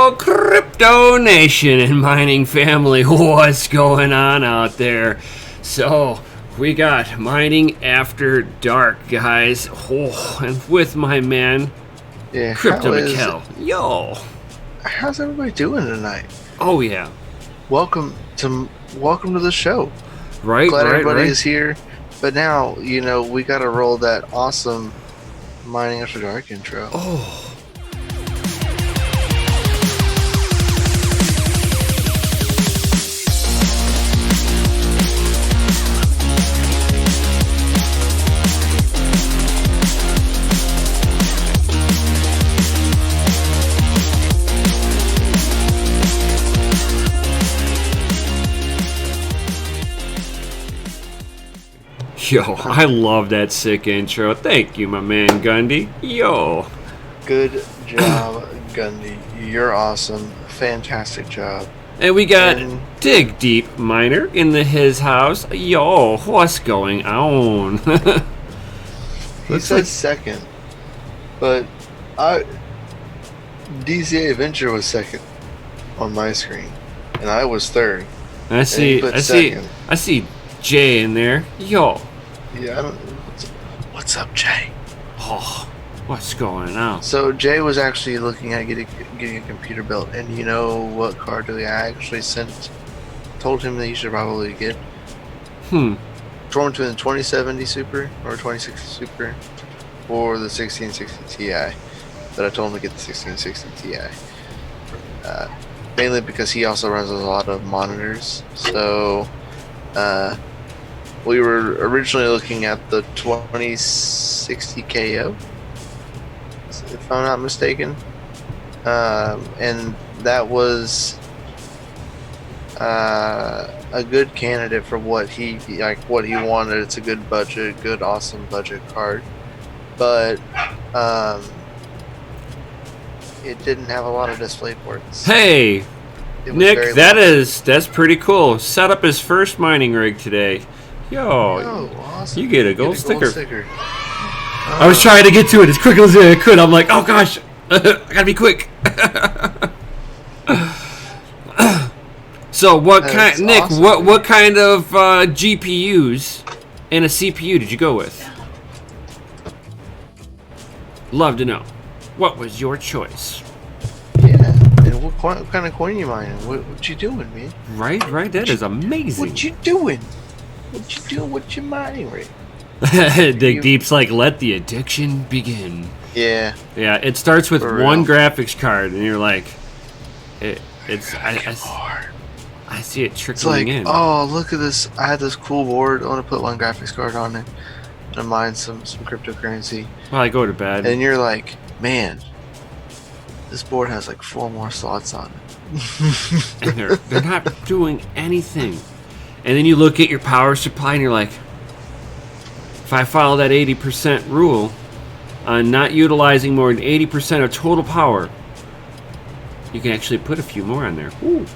Yo, Crypto Nation and mining family, what's going on out there? So, we got Mining After Dark, guys. Oh, and with my man, Crypto Mikkel. Yo. How's everybody doing tonight? Oh, yeah. Welcome to the show. Right, Glad everybody right. is here. But now, we got to roll that awesome Mining After Dark intro. Oh. Yo, I love that sick intro. Thank you, my man Gundy. Yo. Good job, Gundy. You're awesome. Fantastic job. And we got Dig Deep Miner in his house. Yo, what's going on? He said second, but DCA Adventure was second on my screen, and I was third. I see Jay in there. Yo. Yeah, what's up, Jay? Oh, what's going on? So Jay was actually looking at getting a computer built, and you know what card I actually told him that he should probably get? Torn between the 2070 Super or 2060 Super or the 1660 Ti. But I told him to get the 1660 Ti. Mainly because he also runs a lot of monitors. So we were originally looking at the 2060 KO, if I'm not mistaken, and that was a good candidate for what he wanted. It's a good budget, good awesome budget card, but it didn't have a lot of display ports. Hey, Nick, that's pretty cool. Set up his first mining rig today. Yo, awesome. You get a gold sticker. I was trying to get to it as quick as I could. I'm like, oh gosh, I gotta be quick. So what kind, Nick? Awesome, what kind of GPUs and a CPU did you go with? Love to know. What was your choice? Yeah, and what kind of coin you mining? What you doing, man? Right. That is amazing. What you doing? What you doing with your mining rig? Dig Deep's like, let the addiction begin. Yeah. Yeah, it starts with one graphics card, and you're like, I see it trickling in. Oh, look at this. I had this cool board. I want to put one graphics card on it and mine some cryptocurrency. Well, I go to bed. And you're like, man, this board has like 4 more slots on it. And they're not doing anything. And then you look at your power supply and you're like, if I follow that 80% rule on not utilizing more than 80% of total power, you can actually put a few more on there. Ooh.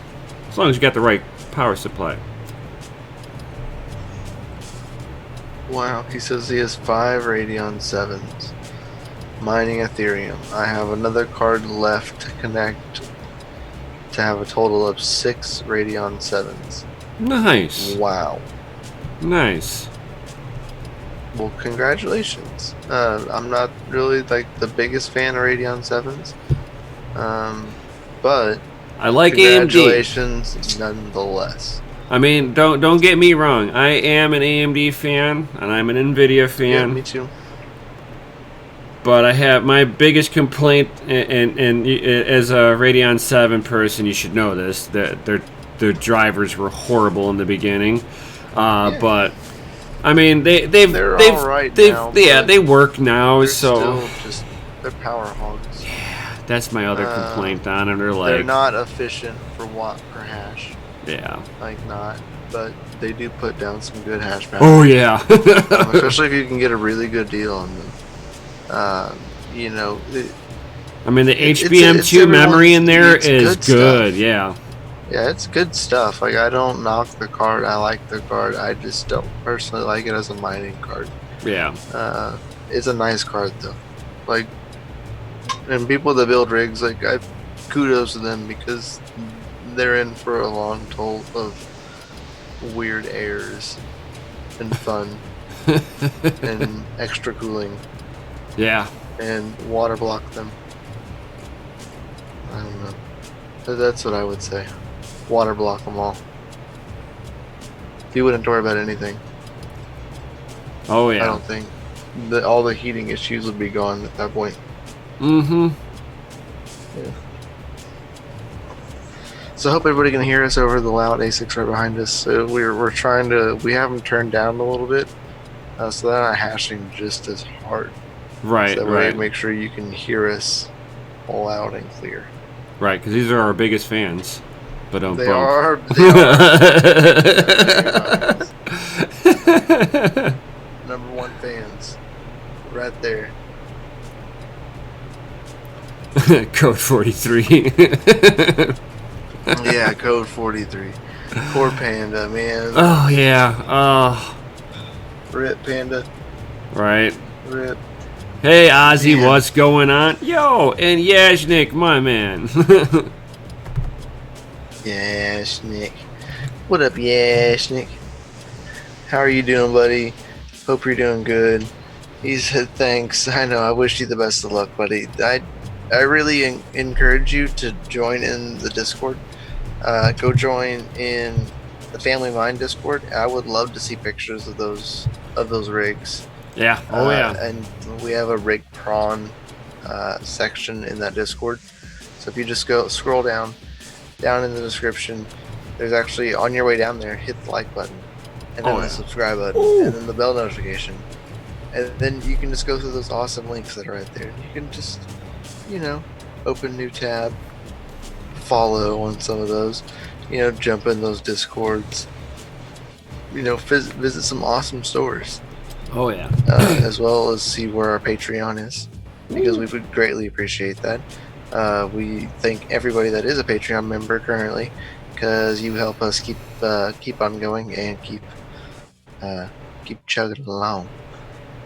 As long as you got the right power supply. Wow, he says he has 5 Radeon 7s. Mining Ethereum. I have another card left to connect to have a total of 6 Radeon 7s. Nice. Wow. Nice. Well, congratulations. I'm not really like the biggest fan of Radeon 7s. But I like congratulations AMD nonetheless. I mean, don't get me wrong. I am an AMD fan and I'm an NVIDIA fan. Yeah, me too. But I have my biggest complaint, and as a Radeon 7 person, you should know this, that their drivers were horrible in the beginning. But I mean, they're all right now. Yeah, they work now. They're so still they're power hogs. Yeah, that's my other complaint on them. They're not efficient for watt per hash. Yeah, but they do put down some good hash power. Oh yeah, especially if you can get a really good deal on them. I mean, the HBM2 memory in there is good. Yeah. Yeah, it's good stuff. Like, I don't knock the card. I like the card. I just don't personally like it as a mining card. Yeah. It's a nice card though. Like, and people that build rigs, like kudos to them because they're in for a long toll of weird airs and fun and extra cooling. Yeah. And water block them. I don't know. That's what I would say. Water block them all. You wouldn't worry about anything. Oh yeah. I don't think all the heating issues would be gone at that point. Mm-hmm. Yeah. So I hope everybody can hear us over the loud A6 right behind us. So we're trying to, we have them turned down a little bit, so they're not hashing just as hard. Right. So that right. way, make sure you can hear us loud and clear. Right, because these are our biggest fans. But They are. Number one fans, right there. Code 43. Yeah, code 43. Poor Panda, man. Oh yeah. Rip Panda. Right. Rip. Hey Ozzy, Man. what's going on? Yo, and Yashnik, my man. Yashnik. What up, Yashnik? How are you doing, buddy? Hope you're doing good. He said thanks. I know, I wish you the best of luck, buddy. I really encourage you to join in the Discord. Go join in the Family Mind Discord. I would love to see pictures of those rigs. Yeah. Oh yeah. And we have a rig prawn section in that Discord. So if you just scroll down in the description, there's actually, on your way down there, hit the like button, and then the subscribe button, and then the bell notification, and then you can just go through those awesome links that are right there. You can just, open new tab, follow on some of those, jump in those Discords, visit some awesome stores. Oh yeah. As well as see where our Patreon is, because we would greatly appreciate that. We thank everybody that is a Patreon member currently, because you help us keep on going and keep chugging along,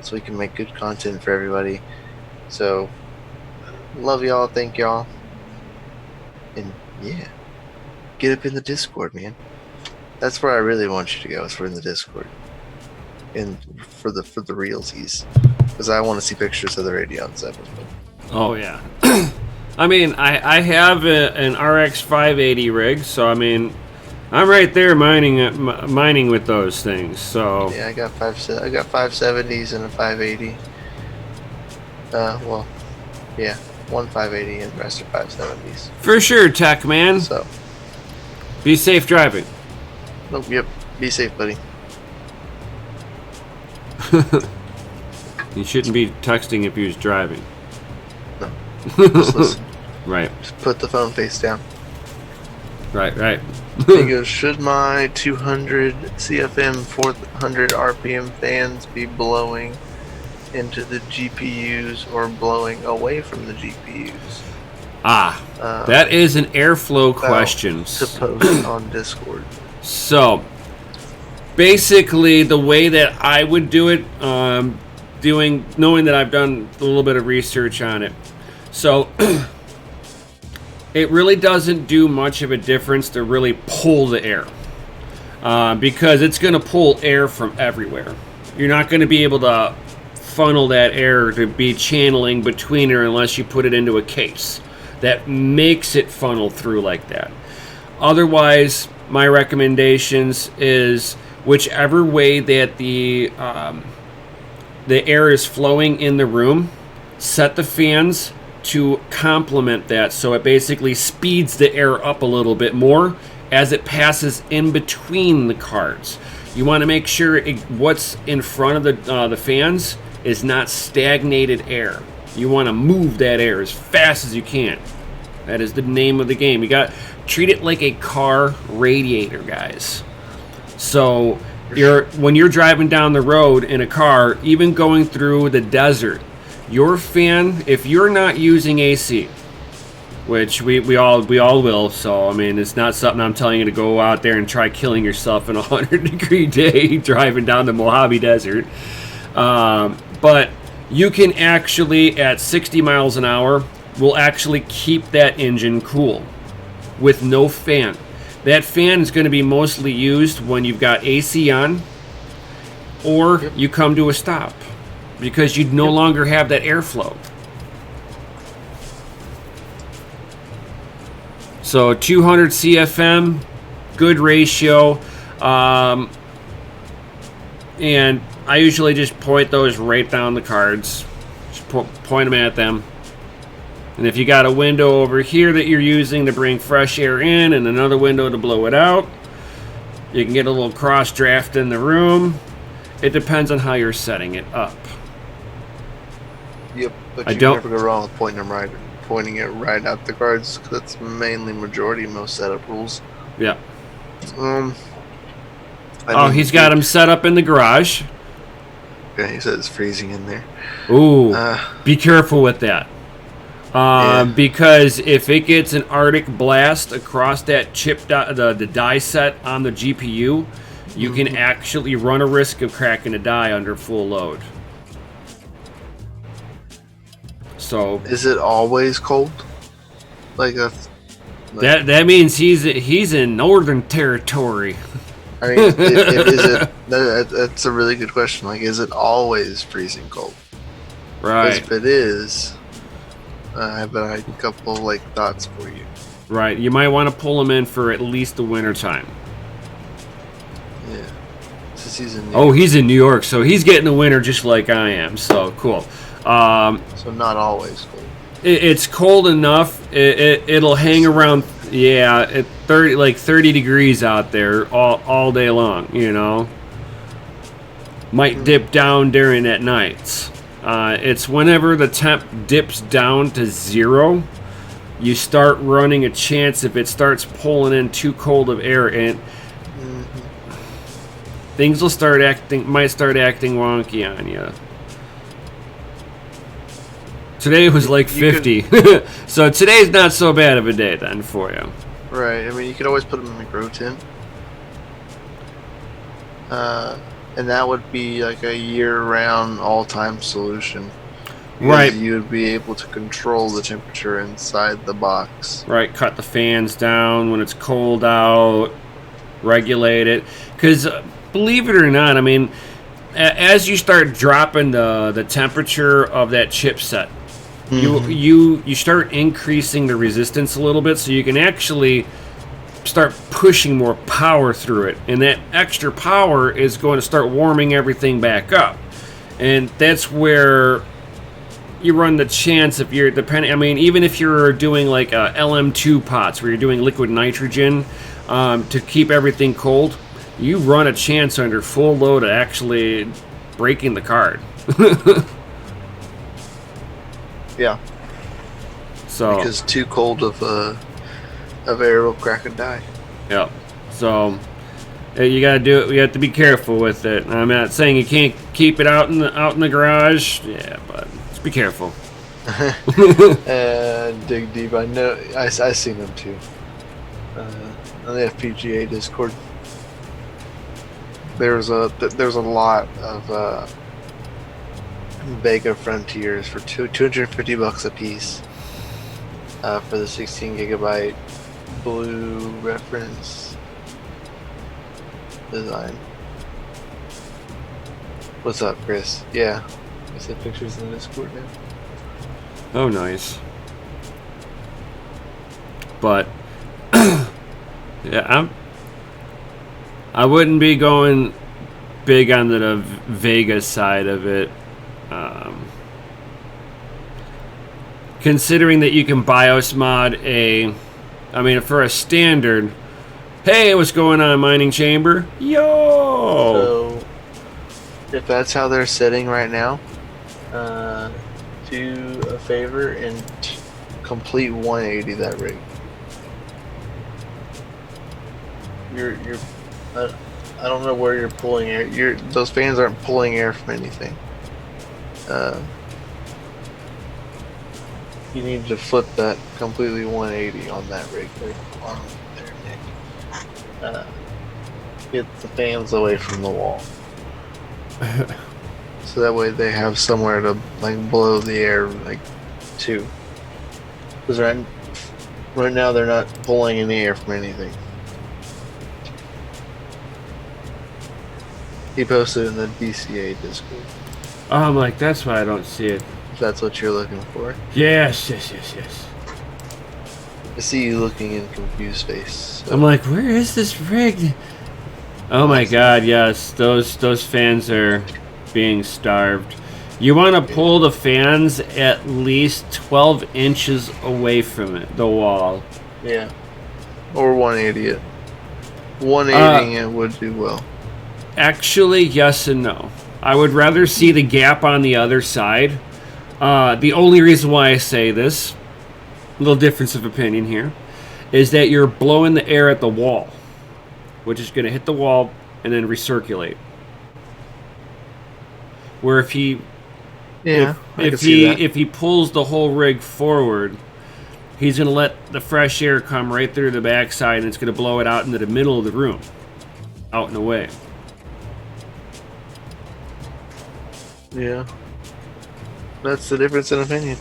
so we can make good content for everybody. So love y'all, thank y'all, and yeah, get up in the Discord, man. That's where I really want you to go. Is for in the Discord. And for the realsies, because I want to see pictures of the Radeon 7. Oh yeah. I mean, I have an RX 580 rig, so I mean, I'm right there mining with those things. So yeah, I got 570s and a 580. Well, yeah, one 580 and the rest are 570s. For sure, Tech Man. So be safe driving. Oh, yep. Be safe, buddy. You shouldn't be texting if he was driving. No. Just listen. Right. Just put the phone face down. Right. He goes, should my 200 CFM 400 RPM fans be blowing into the GPUs or blowing away from the GPUs? That is an airflow question. To post on Discord. So, basically, the way that I would do it, knowing that I've done a little bit of research on it, so it really doesn't do much of a difference to really pull the air, because it's going to pull air from everywhere. You're not going to be able to funnel that air to be channeling between her unless you put it into a case that makes it funnel through like that. Otherwise, my recommendations is whichever way that the air is flowing in the room, set the fans to complement that, so it basically speeds the air up a little bit more as it passes in between the cards. You want to make sure what's in front of the fans is not stagnated air. You want to move that air as fast as you can. That is the name of the game. You got treat it like a car radiator, guys. So when you're driving down the road in a car, even going through the desert, your fan, if you're not using AC, which we all will, so I mean, it's not something I'm telling you to go out there and try killing yourself in a 100-degree day driving down the Mojave Desert. But you can actually, at 60 miles an hour, will actually keep that engine cool with no fan. That fan is going to be mostly used when you've got AC on or you come to a stop because you no longer have that airflow. So 200 CFM, good ratio. And I usually just point those right down the cards. Just point them at them. And if you got a window over here that you're using to bring fresh air in and another window to blow it out, you can get a little cross draft in the room. It depends on how you're setting it up. Yep, but you can never go wrong with pointing it right at the cards, because that's mainly majority of most setup rules. Yeah. He's got him set up in the garage. Yeah, he said it's freezing in there. Ooh, be careful with that. Because if it gets an Arctic blast across that chip, the die set on the GPU, you can actually run a risk of cracking a die under full load. So, is it always cold? That means he's in northern territory. I mean, is it? That's a really good question. Like, is it always freezing cold? Right. If it is, I have a couple thoughts for you. Right. You might want to pull him in for at least the winter time. Yeah. Since he's in New York. He's in New York, so he's getting the winter just like I am. So cool. So not always cold. It's cold enough. It'll hang around. Yeah, at 30 degrees out there all day long. You know. Might dip down during at nights. It's whenever the temp dips down to 0, you start running a chance if it starts pulling in too cold of air, and things will might start acting wonky on you. Today was 50, so today's not so bad of a day then for you. Right. I mean, you could always put them in the grow tin. And that would be a year-round, all-time solution. Right. You would be able to control the temperature inside the box. Right. Cut the fans down when it's cold out. Regulate it. Because, believe it or not, I mean, as you start dropping the temperature of that chipset, you start increasing the resistance a little bit, so you can actually start pushing more power through it, and that extra power is going to start warming everything back up, and that's where you run the chance if you're even if you're doing LM2 pots where you're doing liquid nitrogen to keep everything cold, you run a chance under full load of actually breaking the card. Yeah. So because too cold of air will crack a die. Yeah. So you gotta do it. You have to be careful with it. I'm not saying you can't keep it out in the garage. Yeah, but just be careful. And dig deep. I know. I seen them too. On the FPGA Discord. There's a lot of Vega Frontiers for $250 a piece for the 16 gigabyte blue reference design. What's up, Chris? Yeah, I said pictures in the Discord now. Oh, nice. But yeah, I wouldn't be going big on the Vega side of it. Considering that you can BIOS mod for a standard. Hey, what's going on, mining chamber? Yo! So, if that's how they're sitting right now, do a favor and complete 180 that rig. I don't know where you're pulling air. Those fans aren't pulling air from anything. You need to flip that completely 180 on that rig there, on there, Nick. Get the fans away from the wall, so that way they have somewhere to blow the air to. Because right now they're not pulling any air from anything. He posted in the DCA Discord. Oh, I'm like, that's why I don't see it. If that's what you're looking for. Yes. I see you looking in confused face. So. I'm like, where is this rig? Oh my god, yes. Those fans are being starved. You want to pull the fans at least 12 inches away from it, the wall. Yeah. Or 180 it. 180 it would do well. Actually, yes and no. I would rather see the gap on the other side. The only reason why I say this, little difference of opinion here, is that you're blowing the air at the wall, which is going to hit the wall and then recirculate. Where if he if he pulls the whole rig forward, he's going to let the fresh air come right through the backside, and it's going to blow it out into the middle of the room, out and away. Yeah. That's the difference in opinion.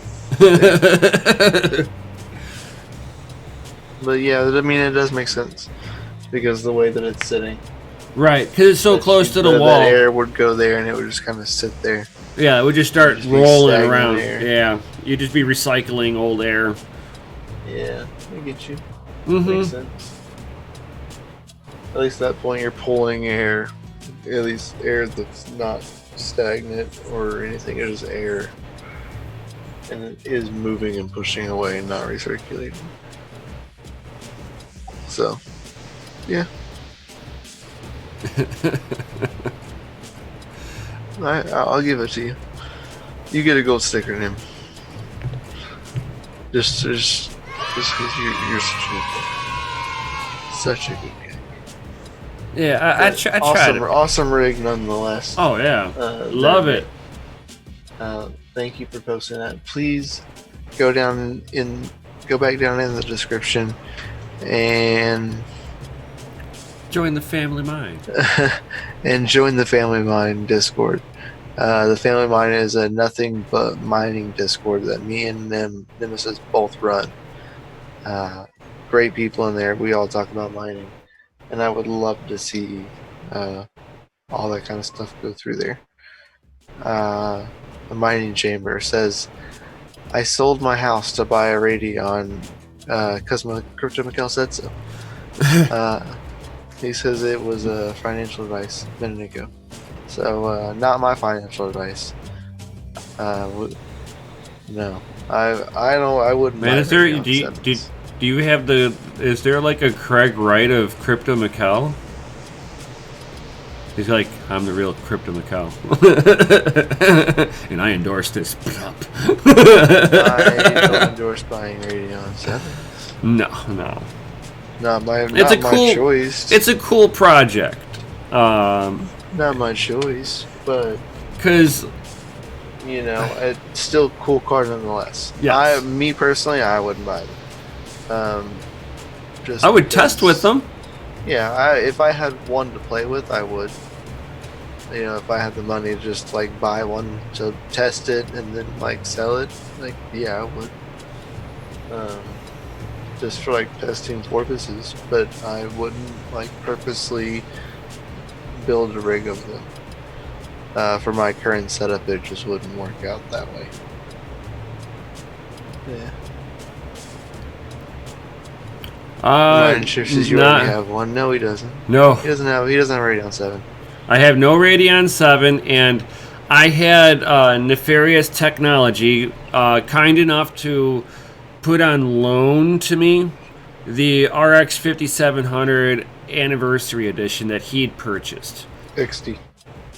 But yeah, I mean, it does make sense. Because the way that it's sitting. Right, because it's so close to the wall. That air would go there and it would just kind of sit there. Yeah, it would just start rolling around. Yeah, you'd just be recycling old air. Yeah, I get you. Mm-hmm. Makes sense. At least at that point you're pulling air. At least air that's not stagnant or anything. It's just air. And it is moving and pushing away and not recirculating. So, yeah. I'll give it to you. You get a gold sticker in him. Just because you're such a good guy. Yeah, I tried awesome, it. Awesome rig nonetheless. Oh yeah, love it. Thank you for posting that. Please go back down in the description and join the Family Mine. And join the Family Mine Discord. The Family Mine is a nothing but mining Discord that me and Nemesis both run. Great people in there. We all talk about mining, and I would love to see all that kind of stuff go through there. The Mining Chamber says, I sold my house to buy a Radeon because Crypto Mikkel said so. He says it was financial advice a minute ago. So, not my financial advice. No. I wouldn't. Man, is there, do you have is there like a Craig Wright of Crypto Mikkel? He's like, I'm the real Crypto Mikkel. And I endorse this. I don't endorse buying Radeon 7s. No. Not my choice. It's a cool project. Not my choice, but because it's still a cool card nonetheless. Yes. Me personally, I wouldn't buy them. I would test with them. Yeah, if I had one to play with, I would. If I had the money to just buy one to test it and then sell it, yeah, I would. Just for testing purposes, but I wouldn't purposely build a rig of them. For my current setup, it just wouldn't work out that way. Yeah. Ryan Schiff says you already have one. No, he doesn't. No, he doesn't have. He doesn't have Radeon 7. I have no Radeon 7, and I had Nefarious Technology kind enough to put on loan to me the RX 5700 Anniversary Edition that he'd purchased. XT.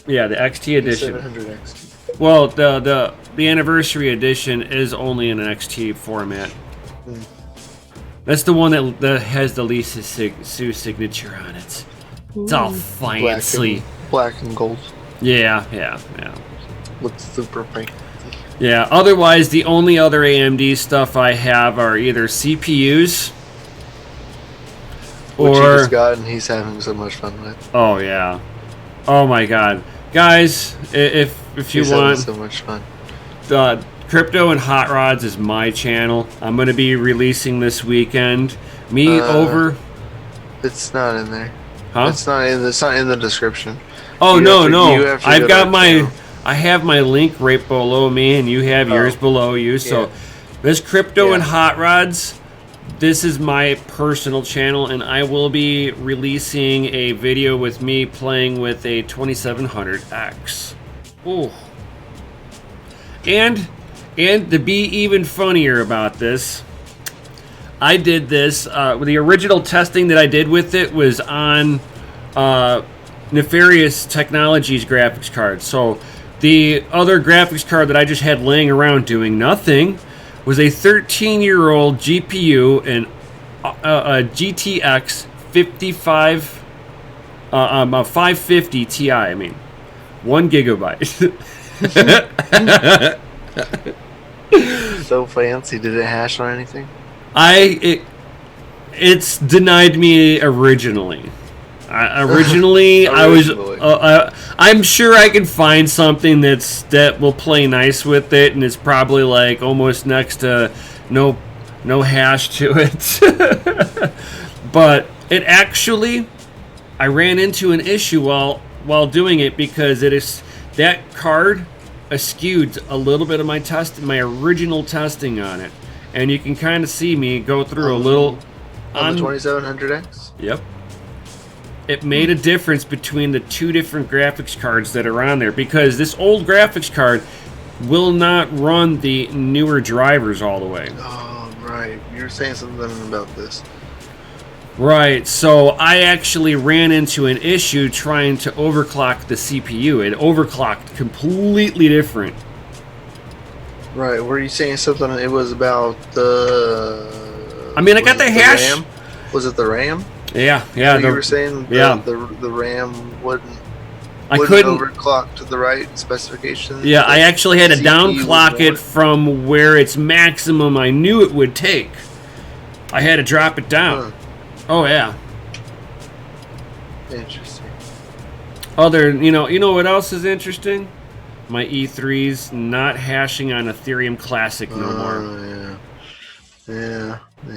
Yeah, the XT Edition. 700 XT. Well, the Anniversary Edition is only in an XT format. That's the one that has the Lisa Sue signature on it. It's all fancy. Black and gold. Yeah. Looks super fancy. Yeah, otherwise the only other AMD stuff I have are either CPUs which he just got and he's having so much fun with. Oh yeah. Oh my god. Guys, if you want so much fun. Crypto and Hot Rods is my channel. I'm going to be releasing this weekend. Me over. It's not in there. Huh? It's not in the description. Oh, no. I've got I have my link right below me, and you have yours below you. So this Crypto and Hot Rods, this is my personal channel, and I will be releasing a video with me playing with a 2700X. Ooh. And to be even funnier about this, I did this. The original testing that I did with it was on Nefarious Technologies graphics card. So the other graphics card that I just had laying around doing nothing was a 13-year-old GPU and a GTX 550 Ti. I mean, 1 gigabyte. So fancy. Did it hash or anything? It's denied me originally. Originally, I'm sure I can find something that will play nice with it, and it's probably like almost next to no hash to it. But it actually, I ran into an issue while doing it, because that card skewed a little bit of my original testing on it, and you can kind of see me go through a little on the 2700X. Yep. It made a difference between the two different graphics cards that are on there, because this old graphics card will not run the newer drivers all the way. Oh, right. You were saying something about this. Right, so I actually ran into an issue trying to overclock the CPU. It overclocked completely different. Right, were you saying something? It was about the... I mean, I got the hash. RAM? Was it the RAM? Yeah. So you were saying the RAM wouldn't overclock to the right specifications? Yeah, I actually had to downclock it from where its maximum I knew it would take. I had to drop it down. Huh. Oh, yeah. Interesting. You know what else is interesting? My E3's not hashing on Ethereum Classic no more. Yeah, we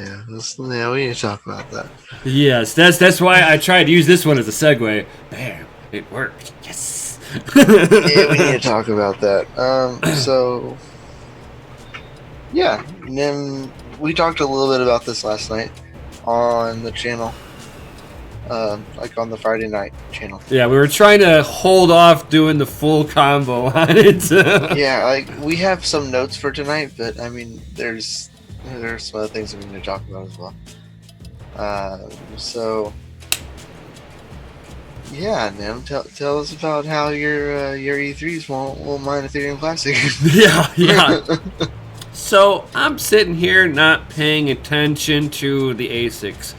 need to talk about that. Yes, that's why I tried to use this one as a segue. Bam, it worked. Yes. Yeah, we need to talk about that. So, yeah, and then we talked a little bit about this last night on the channel, like on the Friday night channel. Yeah, we were trying to hold off doing the full combo on it. Yeah, like we have some notes for tonight, but I mean, there's some other things that we need to talk about as well. So yeah, Nim, tell us about how your E3s won't mine Ethereum Classic. Yeah. So I'm sitting here not paying attention to the ASICs.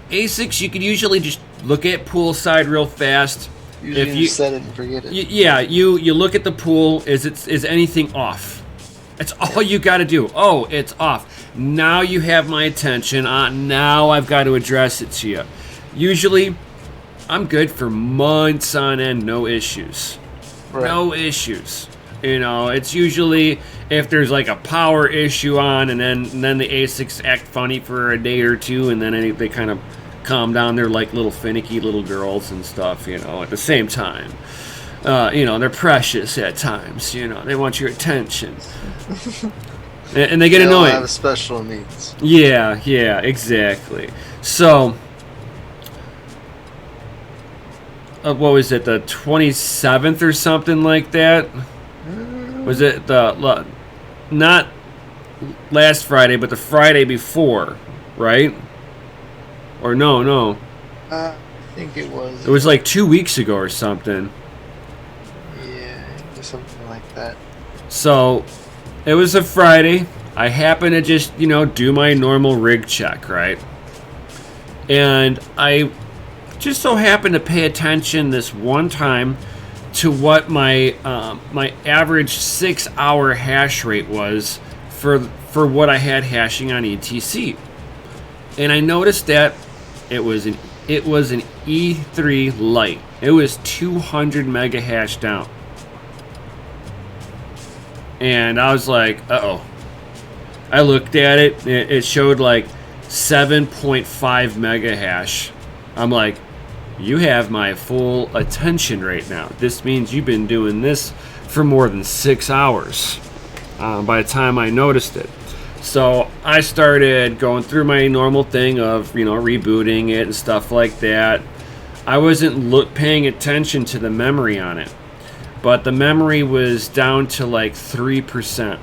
ASICs, you could usually just look at poolside real fast. Usually if you set it and forget it. You look at the pool. Is anything off? That's all you got to do. Oh, it's off. Now you have my attention. Now I've got to address it to you. Usually, I'm good for months on end, no issues. Right. No issues. You know, it's usually if there's like a power issue on, and then the ASICs act funny for a day or two, and then they kind of calm down. They're like little finicky little girls and stuff, you know, at the same time. You know, they're precious at times, you know. They want your attention. And they get annoying. They have special needs. Yeah, exactly. So, what was it, the 27th or something like that? Was it not last Friday, but the Friday before, right? Or no. I think it was. It was like 2 weeks ago or something. Yeah, it was something like that. So, it was a Friday. I happened to just, do my normal rig check, right? And I just so happened to pay attention this one time to what my average 6-hour hash rate was for what I had hashing on ETC, and I noticed that it was an E3 Lite. It was 200 mega hash down, And I was like, uh-oh. I looked at it. It showed like 7.5 mega hash. I'm like, you have my full attention right now. This means you've been doing this for more than 6 hours by the time I noticed it. So I started going through my normal thing of, rebooting it and stuff like that. I wasn't paying attention to the memory on it, but the memory was down to like 3%.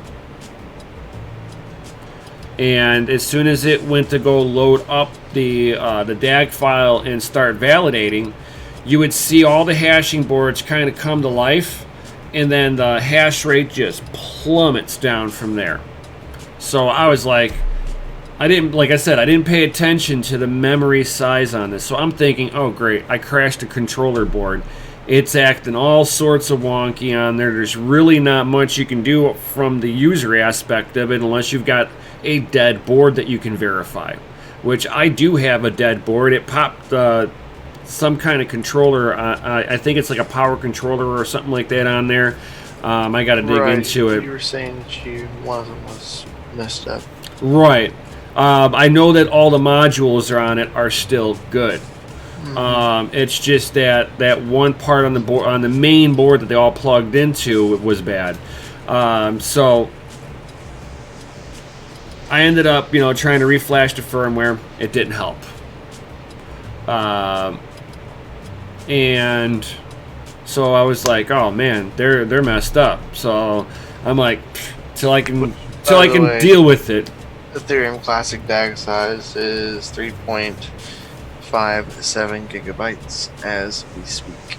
And as soon as it went to go load up the DAG file and start validating, you would see all the hashing boards kind of come to life, and then the hash rate just plummets down from there. So I was like, I didn't pay attention to the memory size on this. So I'm thinking, oh great, I crashed a controller board. It's acting all sorts of wonky on there. There's really not much you can do from the user aspect of it unless you've got a dead board that you can verify, which I do have a dead board. It popped some kind of controller. I think it's like a power controller or something like that on there. I got to dig into it. You were saying that one of them was messed up. Right. I know that all the modules are on it are still good. Mm-hmm. It's just that one part on the board, on the main board that they all plugged into, was bad. So I ended up, trying to reflash the firmware. It didn't help. And so I was like, oh man, they're messed up. So I'm like, till I can deal with it. Ethereum Classic DAG size is 3.57 gigabytes as we speak.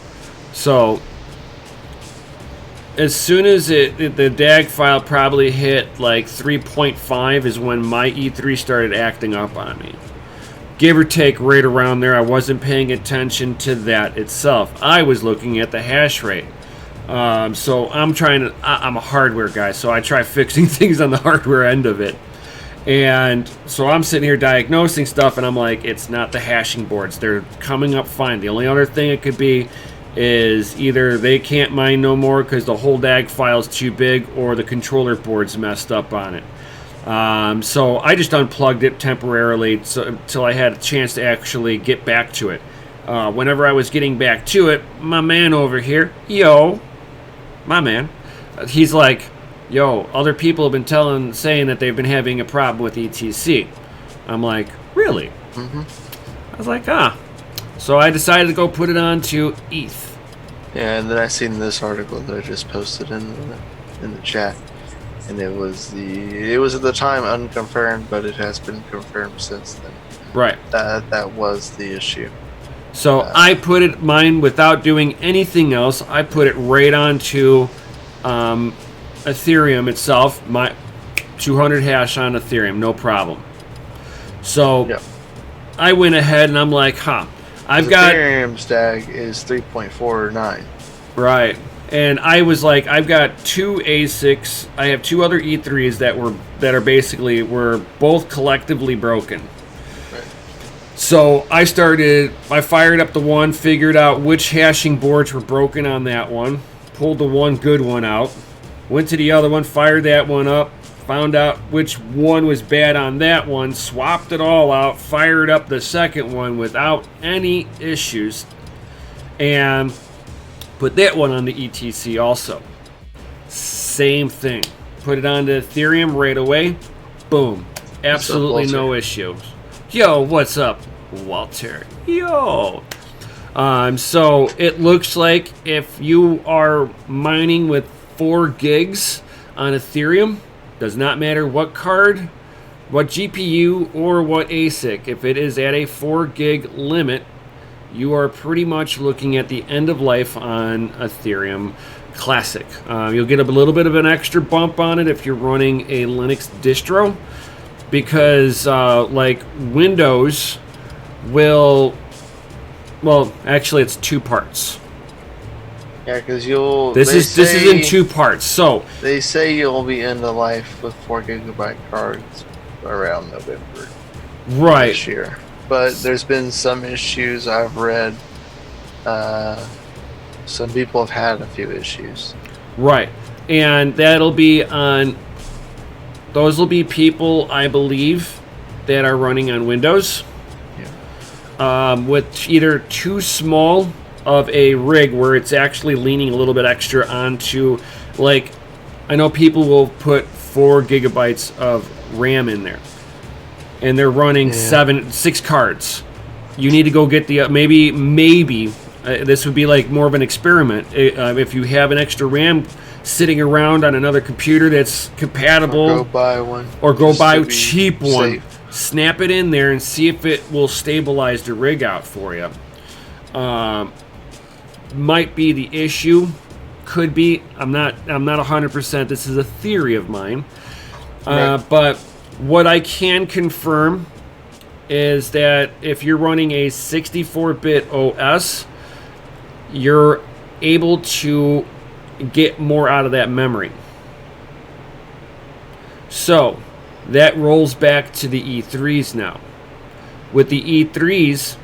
So as soon as the DAG file probably hit like 3.5 is when my E3 started acting up on me. Give or take right around there. I wasn't paying attention to that itself. I was looking at the hash rate. So I'm a hardware guy, so I try fixing things on the hardware end of it. And so I'm sitting here diagnosing stuff, and I'm like, it's not the hashing boards. They're coming up fine. The only other thing it could be is either they can't mine no more because the whole DAG file is too big, or the controller board's messed up on it. So I just unplugged it temporarily until I had a chance to actually get back to it. Whenever I was getting back to it, my man over here, he's like, yo, other people have been saying that they've been having a problem with ETC. I'm like, really? Mm-hmm. I was like, So I decided to go put it on to ETH. Yeah, and then I seen this article that I just posted in the chat, and it was at the time unconfirmed, but it has been confirmed since then. Right. That was the issue. So I put mine without doing anything else. I put it right onto Ethereum itself, my 200 hash on Ethereum, no problem. So yep. I went ahead and I'm like, Ethereum's DAG is 3.49. Right. And I was like, I've got two ASICs. I have two other E3s that are both collectively broken. Right. So I fired up the one, figured out which hashing boards were broken on that one, pulled the one good one out, went to the other one, fired that one up, found out which one was bad on that one, swapped it all out, fired up the second one without any issues, and put that one on the ETC also. Same thing. Put it onto Ethereum right away. Boom. Absolutely no issues. Yo, what's up, Walter? Yo. So it looks like if you are mining with 4 gigs on Ethereum, does not matter what card, what GPU, or what ASIC, if it is at a 4 gig limit, you are pretty much looking at the end of life on Ethereum Classic. You'll get a little bit of an extra bump on it if you're running a Linux distro, because like Windows will, well, actually it's 2 parts. Yeah, because This is in 2 parts. So they say you'll be end of life with 4 gigabyte cards around November. Right. This year. But there's been some issues I've read. Some people have had a few issues. Right. And that'll be on, those will be people, I believe, that are running on Windows. With either too small of a rig where it's actually leaning a little bit extra onto, like, I know people will put 4 gigabytes of RAM in there, and they're running 6 cards. You need to go get the maybe this would be like more of an experiment. If you have an extra RAM sitting around on another computer that's compatible, or go buy one, or go buy a cheap one. safe. Snap it in there and see if it will stabilize the rig out for you. Might be the issue. Could be. I'm not 100%. This is a theory of mine. Right. But what I can confirm is that if you're running a 64-bit OS, you're able to get more out of that memory. So that rolls back to the E3s now. With the E3s,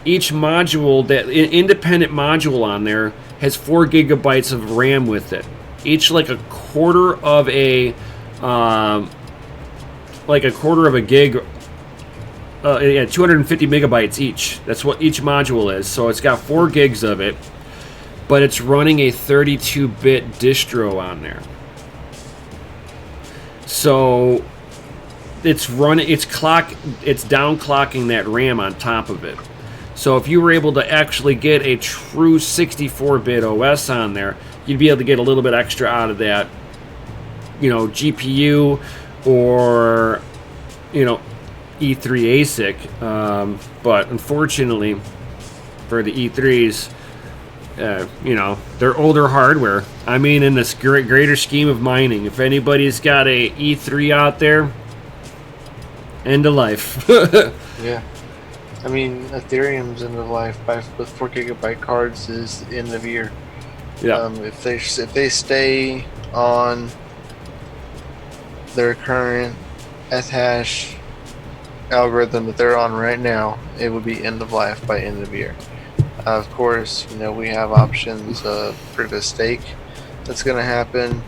each module, that independent module on there, has 4 gigabytes of RAM with it. Each like a quarter of a gig. 250 megabytes each. That's what each module is. So it's got 4 gigs of it, but it's running a 32-bit distro on there. So it's down clocking that RAM on top of it. So if you were able to actually get a true 64-bit OS on there, you'd be able to get a little bit extra out of that, GPU or, E3 ASIC. But unfortunately for the E3s, they're older hardware. I mean, in this greater scheme of mining, if anybody's got a E3 out there, end of life. Yeah. I mean, Ethereum's end of life with 4 gigabyte cards is end of year. Yeah. If they stay on their current Ethash algorithm that they're on right now, it would be end of life by end of year. Of course, we have options of proof of stake that's going to happen,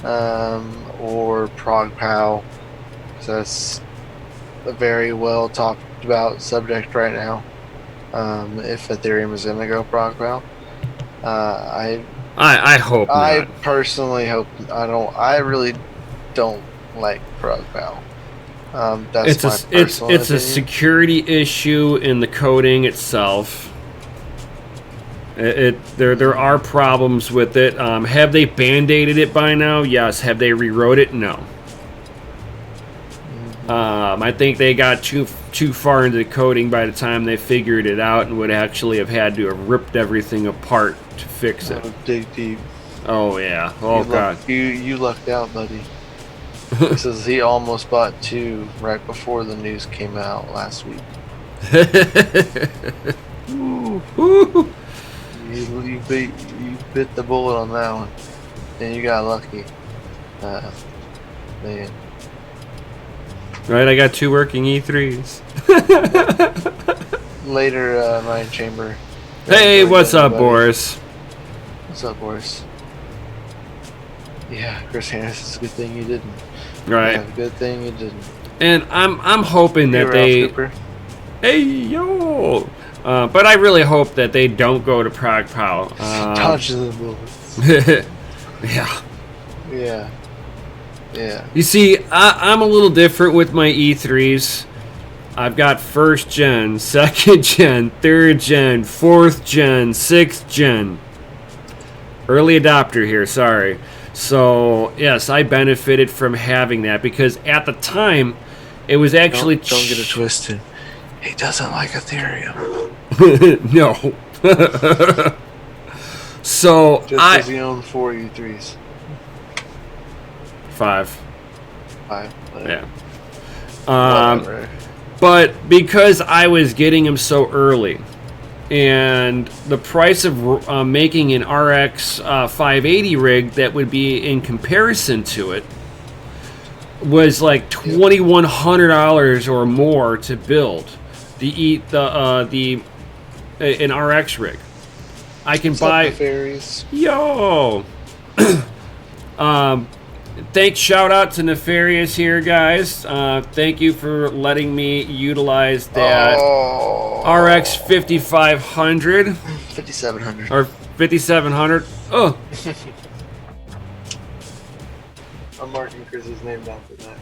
or ProgPow. So that's a very well talked about subject right now. If Ethereum is going to go ProgPow, I hope not. I personally hope I really don't like ProgPow. That's my personal it's a opinion. security issue in the coding itself. There are problems with it. Have they band-aided it by now? Yes. Have they rewrote it? No. I think they got too far into the coding by the time they figured it out, and would actually have had to have ripped everything apart to fix it. Dig deep. Oh yeah. Oh god. You lucked out, buddy. He says he almost bought 2 right before the news came out last week. Ooh. You bit the bullet on that one, and you got lucky. Man. Right, I got 2 working E3s. Later, Mind Chamber. Hey, what's up, Boris? What's up, Boris? Yeah, Chris Harris, it's a good thing you didn't. Right. Yeah, good thing you didn't. And I'm hoping that Hey, they. Ralph Cooper. Hey yo. But I really hope that they don't go to ProgPow. Dodging the bullets. Yeah. Yeah. Yeah. You see, I'm a little different with my E3s. I've got 1st gen, 2nd gen, 3rd gen, 4th gen, 6th gen. Early adopter here, sorry. So, yes, I benefited from having that because at the time, it was actually... Don't get it twisted. He doesn't like Ethereum. No. So, Just because he owns 4 E3s. 5. 5. Yeah. Whatever. But because I was getting them so early, and the price of making an RX 580 rig that would be in comparison to it was like $2,100 or more to build an RX rig. I can buy fairies. yo. Shout out to Nefarious here, guys. Thank you for letting me utilize that RX 5500. 5700. Or 5700. Oh. I'm marking Chris's name down for that.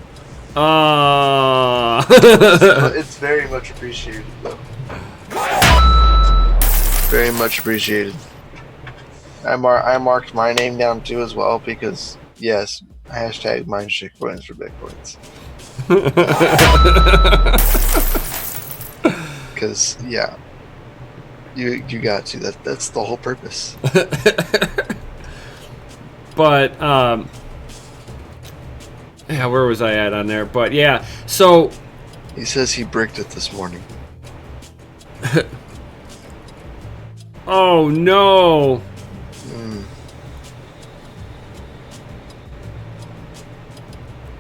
It's very much appreciated, though. Very much appreciated. I marked my name down too as well because yes, hashtag mine shitcoins for bitcoins. Because yeah, you got to that's the whole purpose. But yeah, where was I at on there? But yeah, so he says he bricked it this morning. Oh no.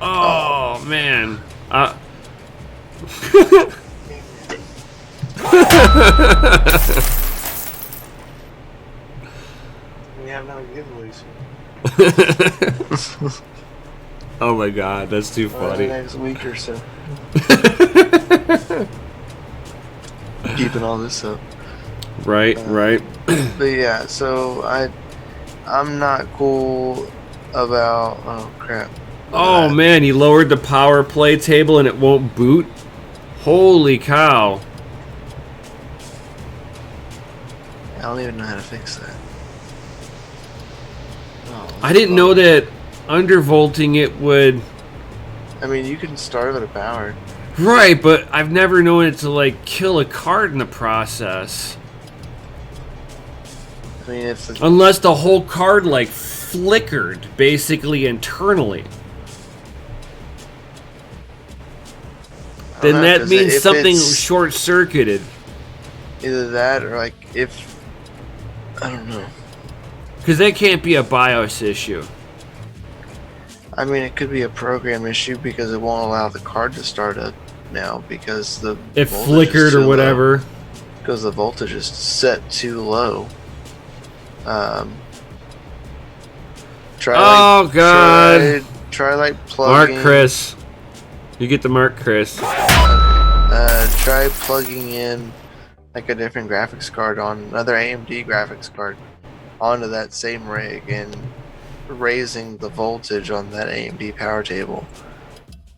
Oh man. We have no giveaways. Oh my god, that's too funny. Next week or so. Keeping all this up. Right, right. But yeah, so I'm not cool about. Oh crap. Oh man, you lowered the power play table and it won't boot? Holy cow. I don't even know how to fix that. Oh, I didn't know that undervolting it would... I mean, you can start it at power. Right, but I've never known it to like kill a card in the process. I mean, if the... Unless the whole card like flickered basically internally. Then that means something short-circuited. Either that or like if... I don't know. Because that can't be a BIOS issue. I mean, it could be a program issue because it won't allow the card to start up now because the it flickered or whatever. Low, because the voltage is set too low. God! Try like plugging. Mark Chris, you get the Mark Chris. Try plugging in like a different graphics card on another AMD graphics card onto that same rig and raising the voltage on that AMD power table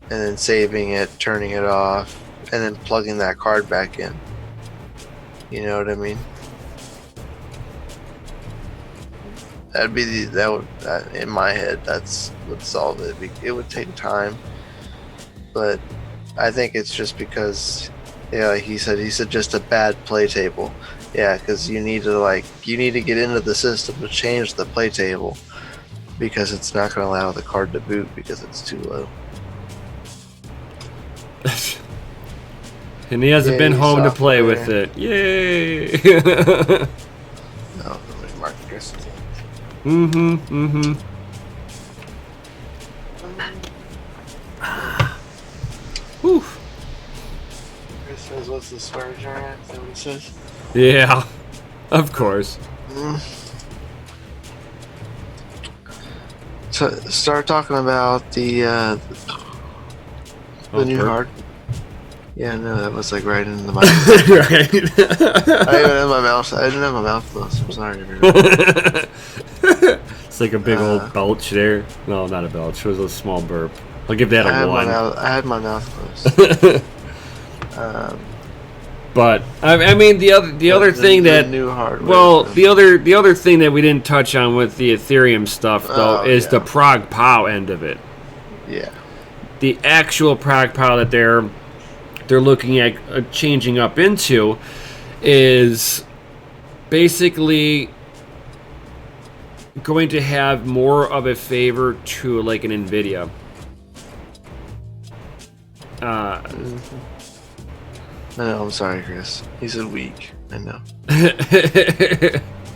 and then saving it, turning it off, and then plugging that card back in. You know what I mean? That'd be in my head, that's would solve it. It would take time, but I think it's just because, yeah, like he said just a bad play table. Yeah, because you need to get into the system to change the play table because it's not going to allow the card to boot because it's too low. And he hasn't been home to play with it. Yay! No, Mark Chris. Whew. Chris says, "What's the swear jar at?" Is that what it says? Yeah, of course. So start talking about the new hard. Yeah, no, that was like right in the mic. Right. I didn't have my mouth. I didn't have my mouth closed. I'm sorry. It's like a big old belch there. No, not a belch. It was a small burp. I'll give that a 1. I had my mouth closed. But I mean the other thing that new hardware. Well, the other thing that we didn't touch on with the Ethereum stuff though is the Prog POW end of it. Yeah. The actual Prog POW that they're looking at changing up into is basically going to have more of a favor to like an NVIDIA. No, I'm sorry, Chris. He said weak. I know.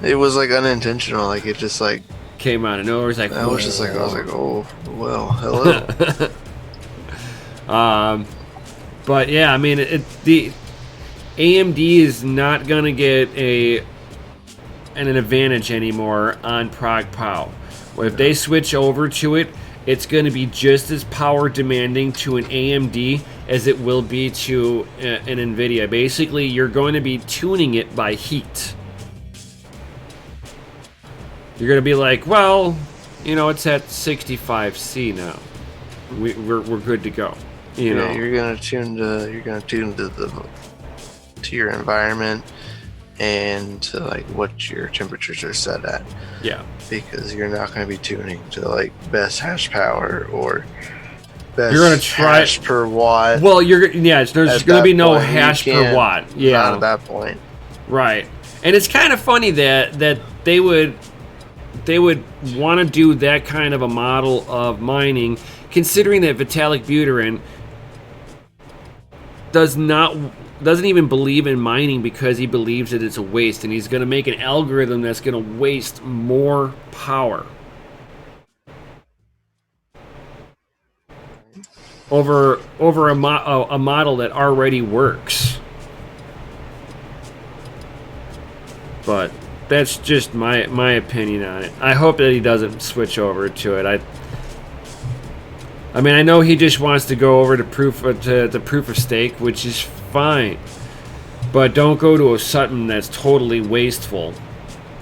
It was like unintentional. Like it just like came out of nowhere. It was like I was like, oh well, hello. But yeah, I mean, the AMD is not gonna get an advantage anymore on Prog POW. If they switch over to it, it's going to be just as power demanding to an AMD as it will be to an NVIDIA. Basically, you're going to be tuning it by heat. You're going to be like, well, you know, it's at 65C now. We're good to go. You know, you're gonna tune to your environment and to like what your temperatures are set at. Yeah. Because you're not going to be tuning to like best hash power or best you're gonna try hash per watt. Well, there's going to be no hash per watt. Yeah. Not at that point. Right. And it's kind of funny that they would want to do that kind of a model of mining, considering that Vitalik Buterin doesn't even believe in mining because he believes that it's a waste, and he's going to make an algorithm that's going to waste more power over a model that already works. But that's just my opinion on it. I hope that he doesn't switch over to it. I mean, I know he just wants to go over to proof of stake, which is fine, but don't go to something that's totally wasteful.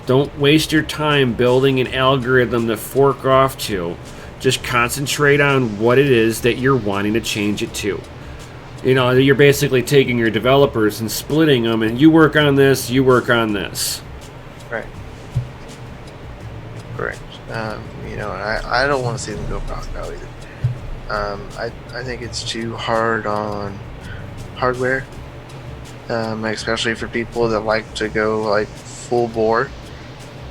Don't waste your time building an algorithm to fork off to. Just concentrate on what it is that you're wanting to change it to. You know, you're basically taking your developers and splitting them, and you work on this, you work on this. Right. Correct. You know, and I don't want to see them go Pascal either. I think it's too hard on hardware, especially for people that like to go like full bore.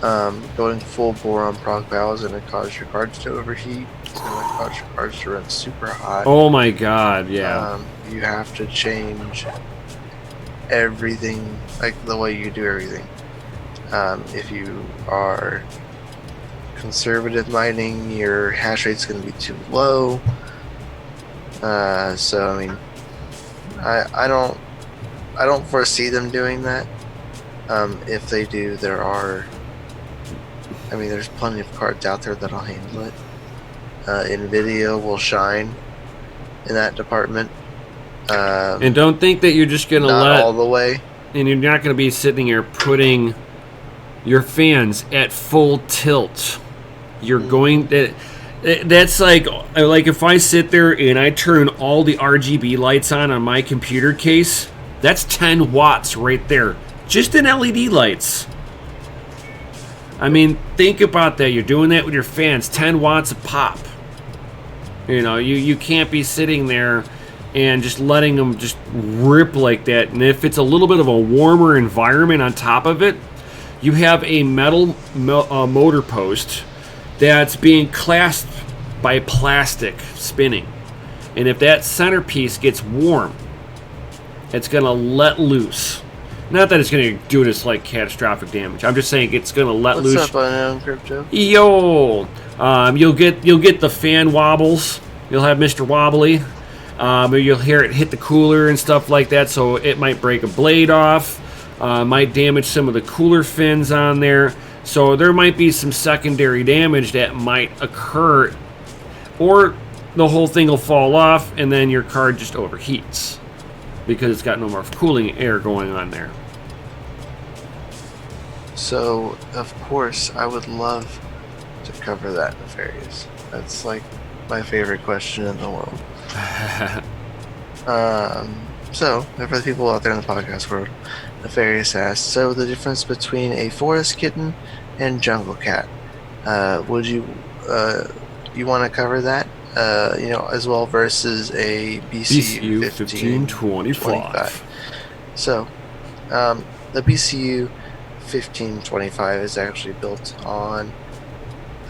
Going full bore on proc val is going to cause your cards to overheat. It's going to cause your cards to run super hot. Oh my god, yeah. You have to change everything, like the way you do everything. If you are conservative mining, your hash rate's going to be too low. So I mean, I don't foresee them doing that. If they do, there's plenty of cards out there that'll handle it. NVIDIA will shine in that department. And don't think that you're just gonna let all the way. And you're not gonna be sitting here putting your fans at full tilt. You're going to. That's like if I sit there and I turn all the RGB lights on my computer case, that's 10 watts right there, just in LED lights. I mean, think about that. You're doing that with your fans, 10 watts a pop. You know, you can't be sitting there and just letting them just rip like that. And if it's a little bit of a warmer environment on top of it, you have a metal motor post that's being clasped by plastic spinning. And if that centerpiece gets warm, it's going to let loose. Not that it's going to do this like catastrophic damage. I'm just saying it's going to let loose. What's up on Crypto? Yo, you'll get the fan wobbles. You'll have Mr. Wobbly. You'll hear it hit the cooler and stuff like that. So it might break a blade off. Might damage some of the cooler fins on there. So there might be some secondary damage that might occur, or the whole thing will fall off and then your card just overheats because it's got no more cooling air going on there. So, of course, I would love to cover that, Nefarious. That's like my favorite question in the world. So, for the people out there in the podcast world, Nefarious asks, so the difference between a forest kitten and jungle cat, would you want to cover that? As well versus a BCU 1525. So, the BCU 1525 is actually built on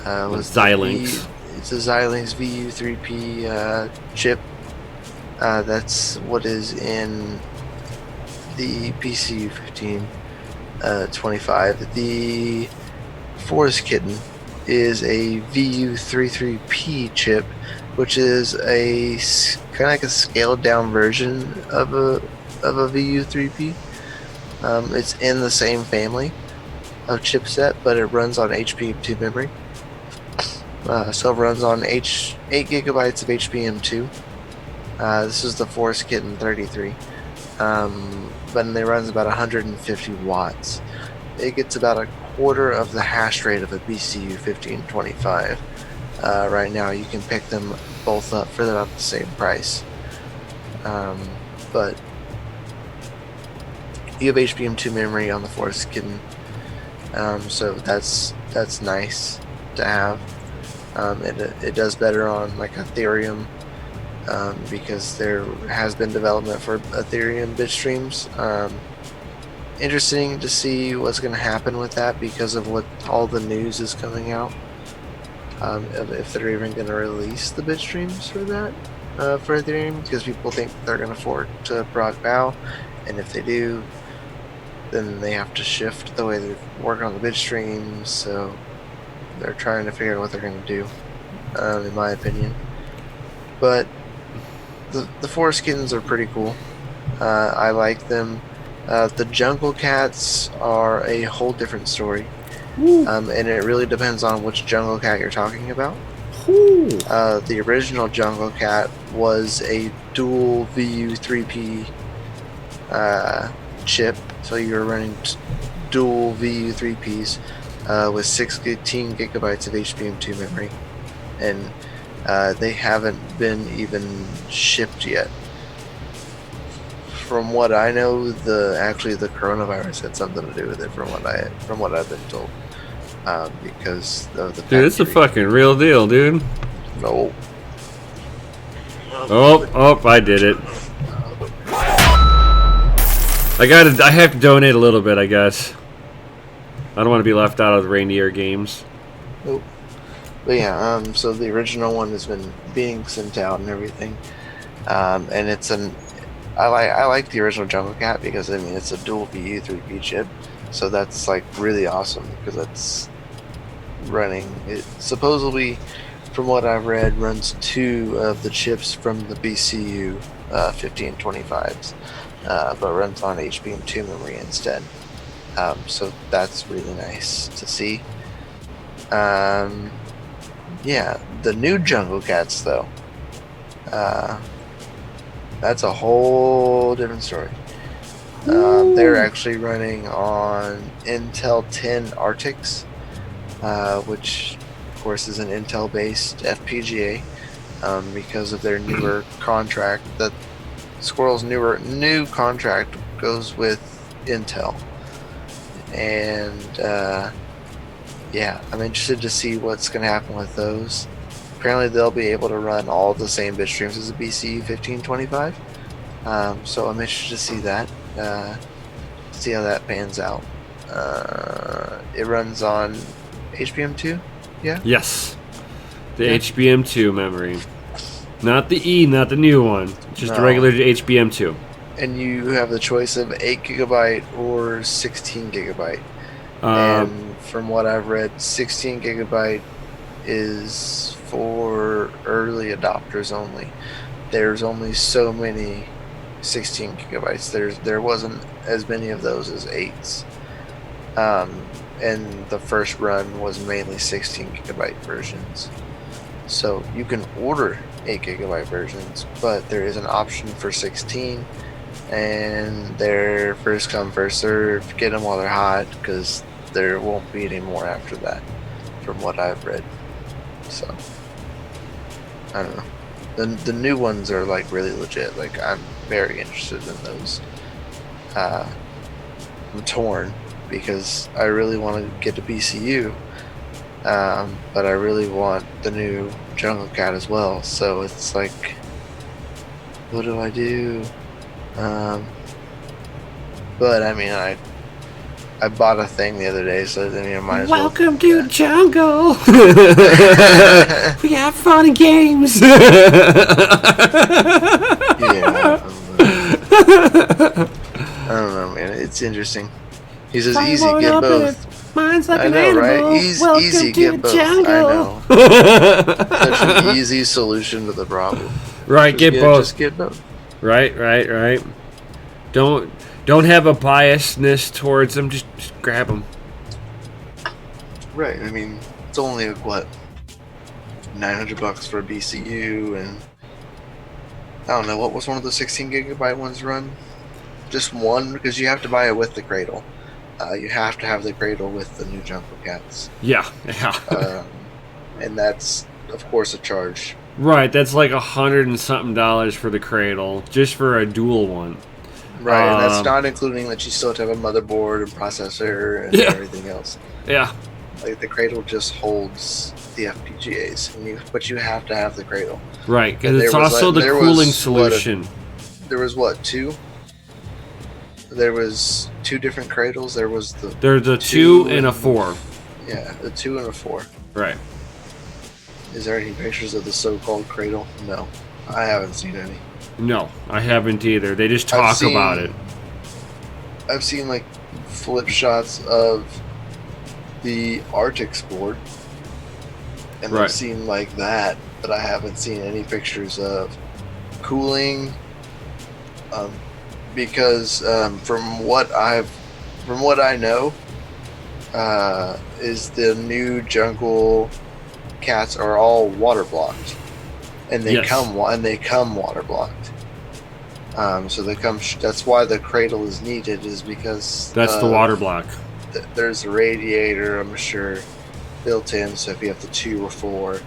Xilinx. It's a Xilinx VU3P chip. That's what is in the BCU 1525. The Forest Kitten is a VU33P chip, which is a kind of like a scaled down version of a VU3P. It's in the same family of chipset, but it runs on HBM2 memory. So it runs on 8 gigabytes of HBM2. This is the Forest Kitten 33. But it runs about 150 watts. It gets about a quarter of the hash rate of a BCU 1525. Right now, you can pick them both up for about the same price. But you have HBM2 memory on the Forest Kitten, so that's nice to have. It does better on like Ethereum, because there has been development for Ethereum bit streams. Interesting to see what's going to happen with that because of what all the news is coming out. If they're even going to release the bit streams for that, for Ethereum, because people think they're going to fork to Proc Bow, and if they do, then they have to shift the way they work on the bit streams. So they're trying to figure out what they're going to do, in my opinion. But the Forest Kittens are pretty cool. I like them. The Jungle Cats are a whole different story, and it really depends on which Jungle Cat you're talking about. The original Jungle Cat was a dual VU3P chip, so you're running dual VU3Ps with 16 gigabytes of HBM2 memory, and they haven't been even shipped yet. From what I know, actually the coronavirus had something to do with it. From what I've been told, because of the dude, it's a fucking real deal, dude. No. Oh, I did it. I have to donate a little bit, I guess. I don't want to be left out of the reindeer games. Nope. But yeah, so the original one has been being sent out and everything, and it's I like the original Jungle Cat because I mean it's a dual VU3P chip, so that's like really awesome because that's running. It supposedly, from what I've read, runs 2 of the chips from the BCU 1525s, but runs on HBM2 memory instead. So that's really nice to see. Yeah, the new Jungle Cats though. That's a whole different story. They're actually running on Intel 10 Arctics, which of course is an Intel-based FPGA, because of their newer contract. That Squirrel's new contract goes with Intel, and yeah, I'm interested to see what's going to happen with those. Apparently they'll be able to run all the same bit streams as a BCU 1525, so I'm interested to see that, see how that pans out. It runs on HBM2, yeah? Yes, the HBM2 memory, not the E, not the new one, just the regular HBM2. And you have the choice of 8 gigabyte or 16 gigabyte. And from what I've read, 16 gigabyte is for early adopters only. There's only so many 16 gigabytes. There wasn't as many of those as 8s. And the first run was mainly 16 gigabyte versions. So you can order 8 gigabyte versions, but there is an option for 16, and they're first come first serve. Get them while they're hot, because there won't be any more after that, from what I've read. So I don't know. The new ones are like really legit. Like I'm very interested in those. I'm torn because I really want to get to BCU, but I really want the new Jungle Cat as well. So it's like, what do I do? But I mean, I bought a thing the other day, so I mean, I might as well. Welcome to Jungle. We have fun and games. Yeah. I don't know, man. It's interesting. He says, easy, get both. Mine's like I an know, animal. right? Easy, get both. Jungle. I know. Such an easy solution to the problem. Right, get both. Just get both. Right. Don't have a biasness towards them. Just grab them. Right. I mean, it's only what $900 for a BCU, and I don't know what was one of the 16 gigabyte ones run. Just one, because you have to buy it with the cradle. You have to have the cradle with the new Jungle Cats. Yeah. And that's, of course, a charge. Right, that's like $100 and something for the cradle, just for a dual one. Right, and that's not including that you still have to have a motherboard and processor and everything else. Yeah. Like, the cradle just holds the FPGAs, but you have to have the cradle. Right, because it's also the cooling solution. There was two? There was 2 different cradles. There's a 2 and a 4. Yeah, the 2 and a 4. Right. Is there any pictures of the so-called cradle? No, I haven't seen any. No, I haven't either. They just talk about it. I've seen like flip shots of the Arctix board, and I've seen like that, but I haven't seen any pictures of cooling. Because from what I know, is the new Jungle Cats are all water blocked, and they come water blocked. So they come. That's why the cradle is needed, is because that's the water block. There's a radiator, I'm sure, built in. So if you have the 2 or 4.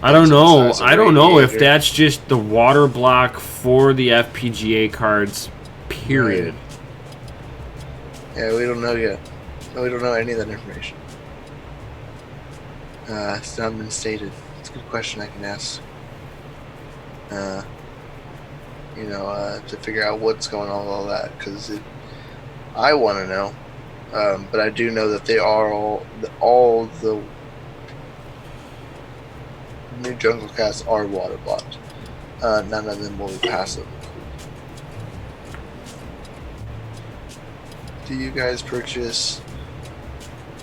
I don't know. I don't know if that's just the water block for the FPGA cards. Period. Yeah, we don't know yet. We don't know any of that information. It's not been stated. It's a good question I can ask. To figure out what's going on with all that, because I want to know. But I do know that they are all the new Jungle Cats are water blocked. None of them will be passive. Do you guys purchase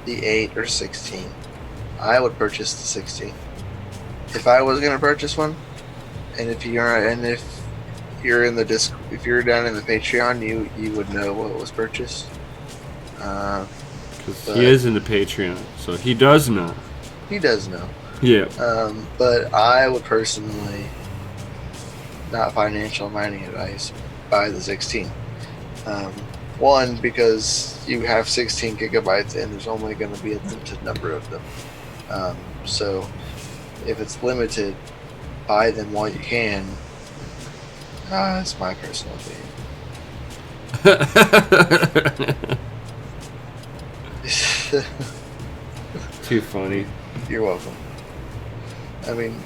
the 8 or 16? I would purchase the 16. If I was gonna purchase one, and if you're in the if you're down in the Patreon, you would know what was purchased. Because he is in the Patreon, so he does know. He does know. Yeah. But I would personally, not financial mining advice, buy the 16. One, because you have 16 gigabytes and there's only going to be a limited number of them. So if it's limited, buy them while you can. That's my personal opinion. Too funny. You're welcome. I mean,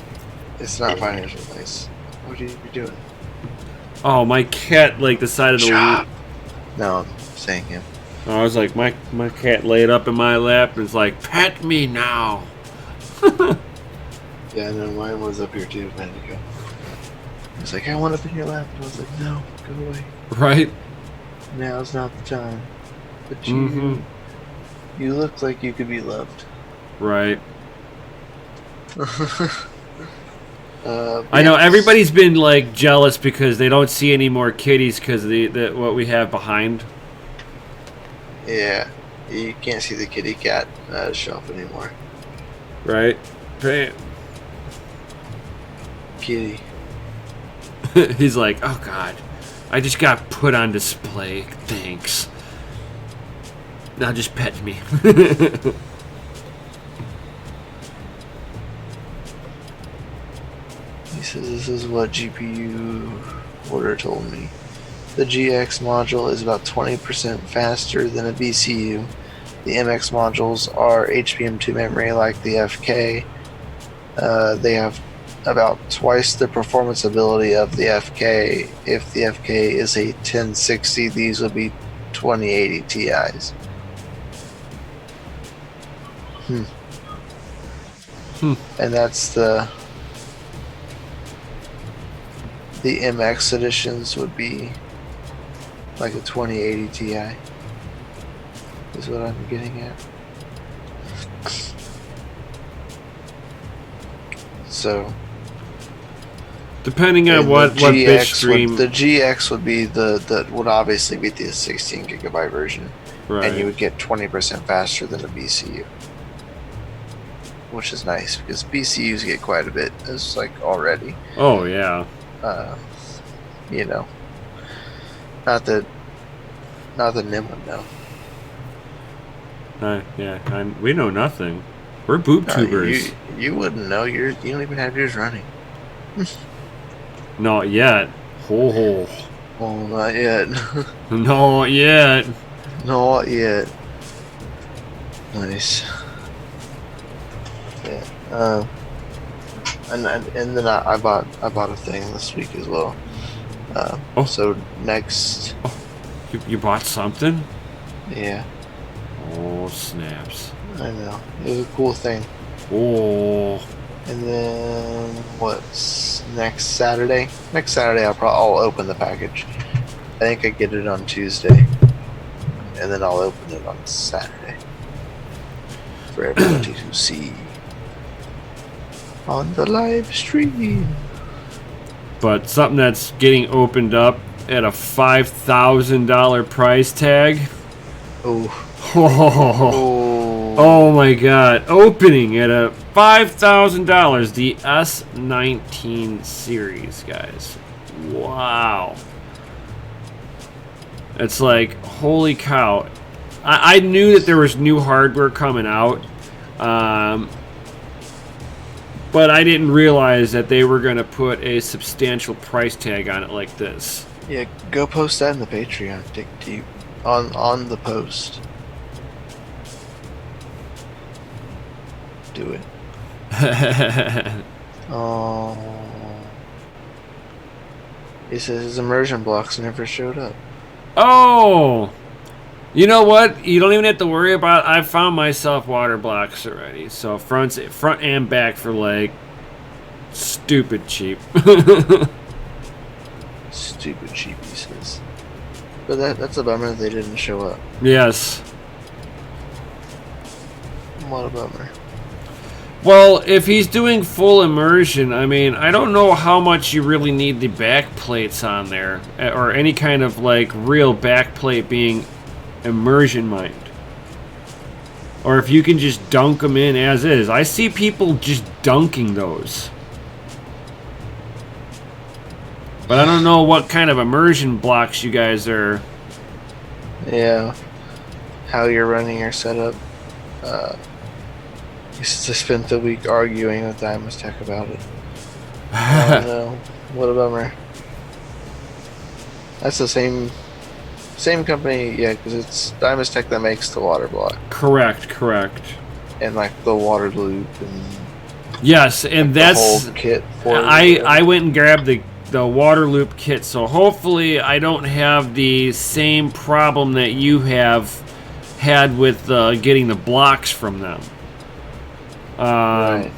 it's not financial advice. What are you doing? Oh, my cat decided to. No, I'm saying him. I was like, my cat laid up in my lap and was like, pet me now. Yeah, no, mine was up here too a minute ago. He was like, I want up in your lap. And I was like, no, go away. Right? Now's not the time. But you look like you could be loved. Right. I know everybody's been jealous because they don't see any more kitties because of what we have behind. Yeah, you can't see the kitty cat shelf anymore. Right. Kitty. He's like, oh god, I just got put on display. Thanks. Now just pet me. He says this is what GPU order told me. The GX module is about 20% faster than a BCU. The MX modules are HBM2 memory like the FK. They have about twice the performance ability of the FK. If the FK is a 1060, these would be 2080 Ti's. And that's the MX editions would be like a 2080 Ti, is what I'm getting at. So depending on what bit stream, the GX would be would obviously be the 16 gigabyte version, right. And you would get 20% faster than a BCU. which is nice because BCUs get quite a bit. It's like already. Oh yeah. You know, not the NIM would know. Yeah, we know nothing. We're boob tubers. You wouldn't know. You don't even have yours running. Not yet. Oh, not yet. not yet. Not yet. Nice. Yeah. And then I bought a thing this week as well. So next. Oh, you bought something? Yeah. Oh snaps! I know. It was a cool thing. Oh. And then what's next Saturday? Next Saturday I'll open the package. I think I get it on Tuesday, and then I'll open it on Saturday for everybody to see on the live stream. But something that's getting opened up at a $5,000 price tag. Oh. Oh my God! Opening at a $5,000, the S19 series, guys. Wow. It's like, holy cow. I knew that there was new hardware coming out, but I didn't realize that they were going to put a substantial price tag on it like this. Yeah, go post that in the Patreon. On the post. Do it. Oh. He says his immersion blocks never showed up. Oh! You know what? You don't even have to worry about it. I found myself water blocks already. So front and back for like stupid cheap. Stupid cheap, he says. But that's a bummer that they didn't show up. Yes. What a bummer. Well, if he's doing full immersion, I mean, I don't know how much you really need the back plates on there, or any kind of like real back plate being immersion mined. Or if you can just dunk them in as is. I see people just dunking those. But I don't know what kind of immersion blocks you guys are. Yeah. How you're running your setup. He says I spent the week arguing with Diamond Tech about it. Oh no. What a bummer. That's the same company, yeah, because it's Diamond Tech that makes the water block. Correct. And like the water loop and yes, and like that's the whole kit for I went and grabbed the water loop kit, so hopefully I don't have the same problem that you have had with getting the blocks from them. Right.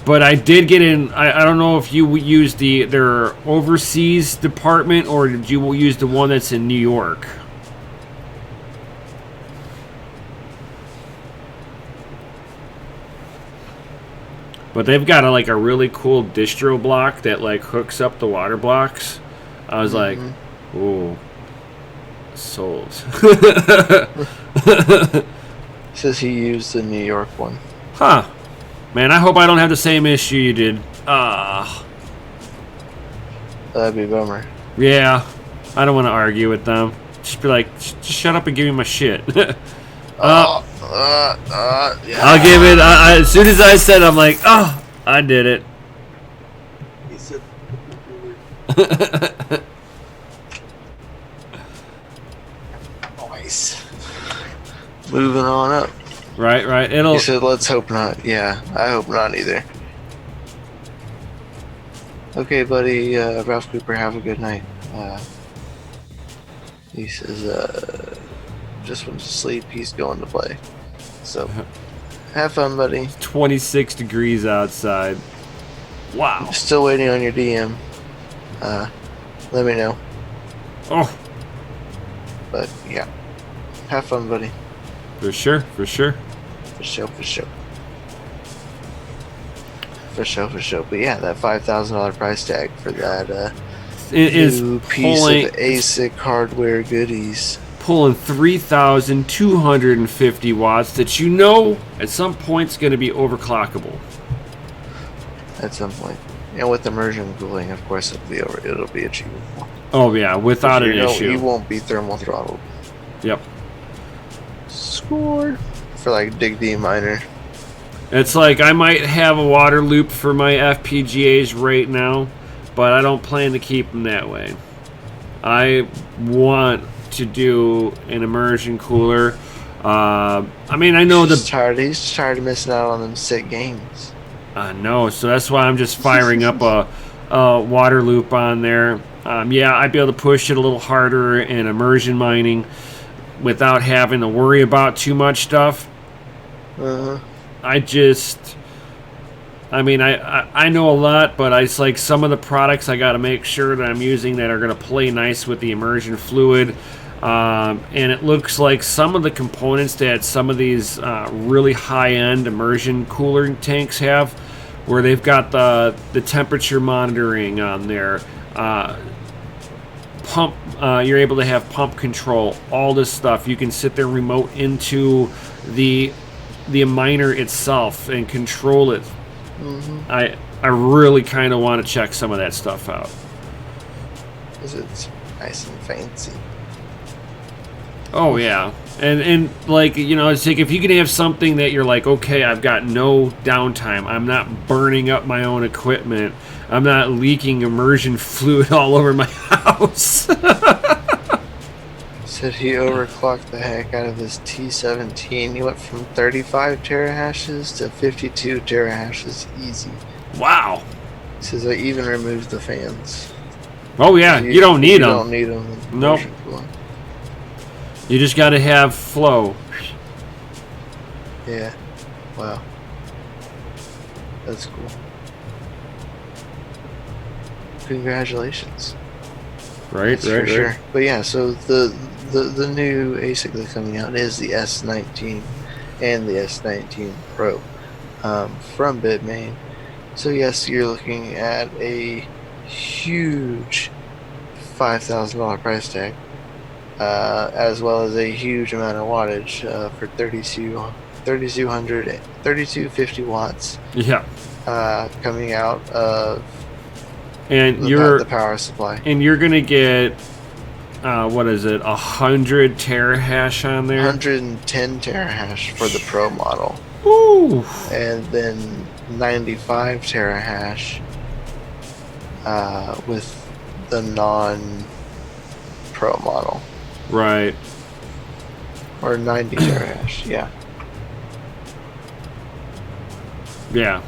But I did get in. I don't know if you used their overseas department or did you use the one that's in New York. But they've got a really cool distro block that like hooks up the water blocks. I was like, ooh, sold. Says he used the New York one. Huh. Man, I hope I don't have the same issue you did. That'd be a bummer. Yeah. I don't want to argue with them. Just be like, just shut up and give me my shit. Yeah. I'll give it. As soon as I said, I'm like, oh, I did it. He said. Nice. Moving on up. Right. He said, let's hope not. Yeah, I hope not either. Okay, buddy, Ralph Cooper, have a good night. He says, just went to sleep, he's going to play. So, have fun, buddy. 26 degrees outside. Wow. Still waiting on your DM. Let me know. Oh. But, yeah. Have fun, buddy. For sure. For sure. But yeah, that $5,000 price tag for that it is new piece of ASIC hardware goodies. pulling 3,250 watts that you know at some point is going to be overclockable. At some point. And with immersion cooling, of course, it'll be achievable. Oh yeah, without an issue. You won't be thermal throttled. Yep. Scored for like Dig D minor. It's like I might have a water loop for my FPGAs right now, but I don't plan to keep them that way. I want to do an immersion cooler. I mean, I know He's tired of missing out on them sick games. I know, so that's why I'm just firing up a water loop on there. Yeah, I'd be able to push it a little harder in immersion mining without having to worry about too much stuff. Uh-huh. I know a lot, but it's like some of the products I got to make sure that I'm using that are going to play nice with the immersion fluid. And it looks like some of the components that some of these really high-end immersion cooler tanks have, where they've got the temperature monitoring on there, pump, you're able to have pump control, all this stuff. You can sit there remote into the miner itself and control it. Mm-hmm. I really kind of want to check some of that stuff out. Because it's nice and fancy. Oh yeah, and like, you know, it's like if you can have something that you're like, okay, I've got no downtime, I'm not burning up my own equipment, I'm not leaking immersion fluid all over my house. Said he overclocked the heck out of his T17. He went from 35 terahashes to 52 terahashes easy. Wow. He says I even removed the fans. Oh yeah, you don't need them. You don't need them. Nope. You just got to have flow. Yeah. Wow. That's cool. Congratulations. Right, For sure. But yeah, so the new ASIC that's coming out is the S19 and the S19 Pro from Bitmain. So yes, you're looking at a huge $5,000 price tag. As well as a huge amount of wattage for 3250 watts. Yeah. Coming out of the power supply. And you're gonna get 100 terahash on there? 110 terahash for the Pro model. Ooh. And then 95 terahash with the non-Pro model. Right. Or 90 terahash, yeah. Yeah.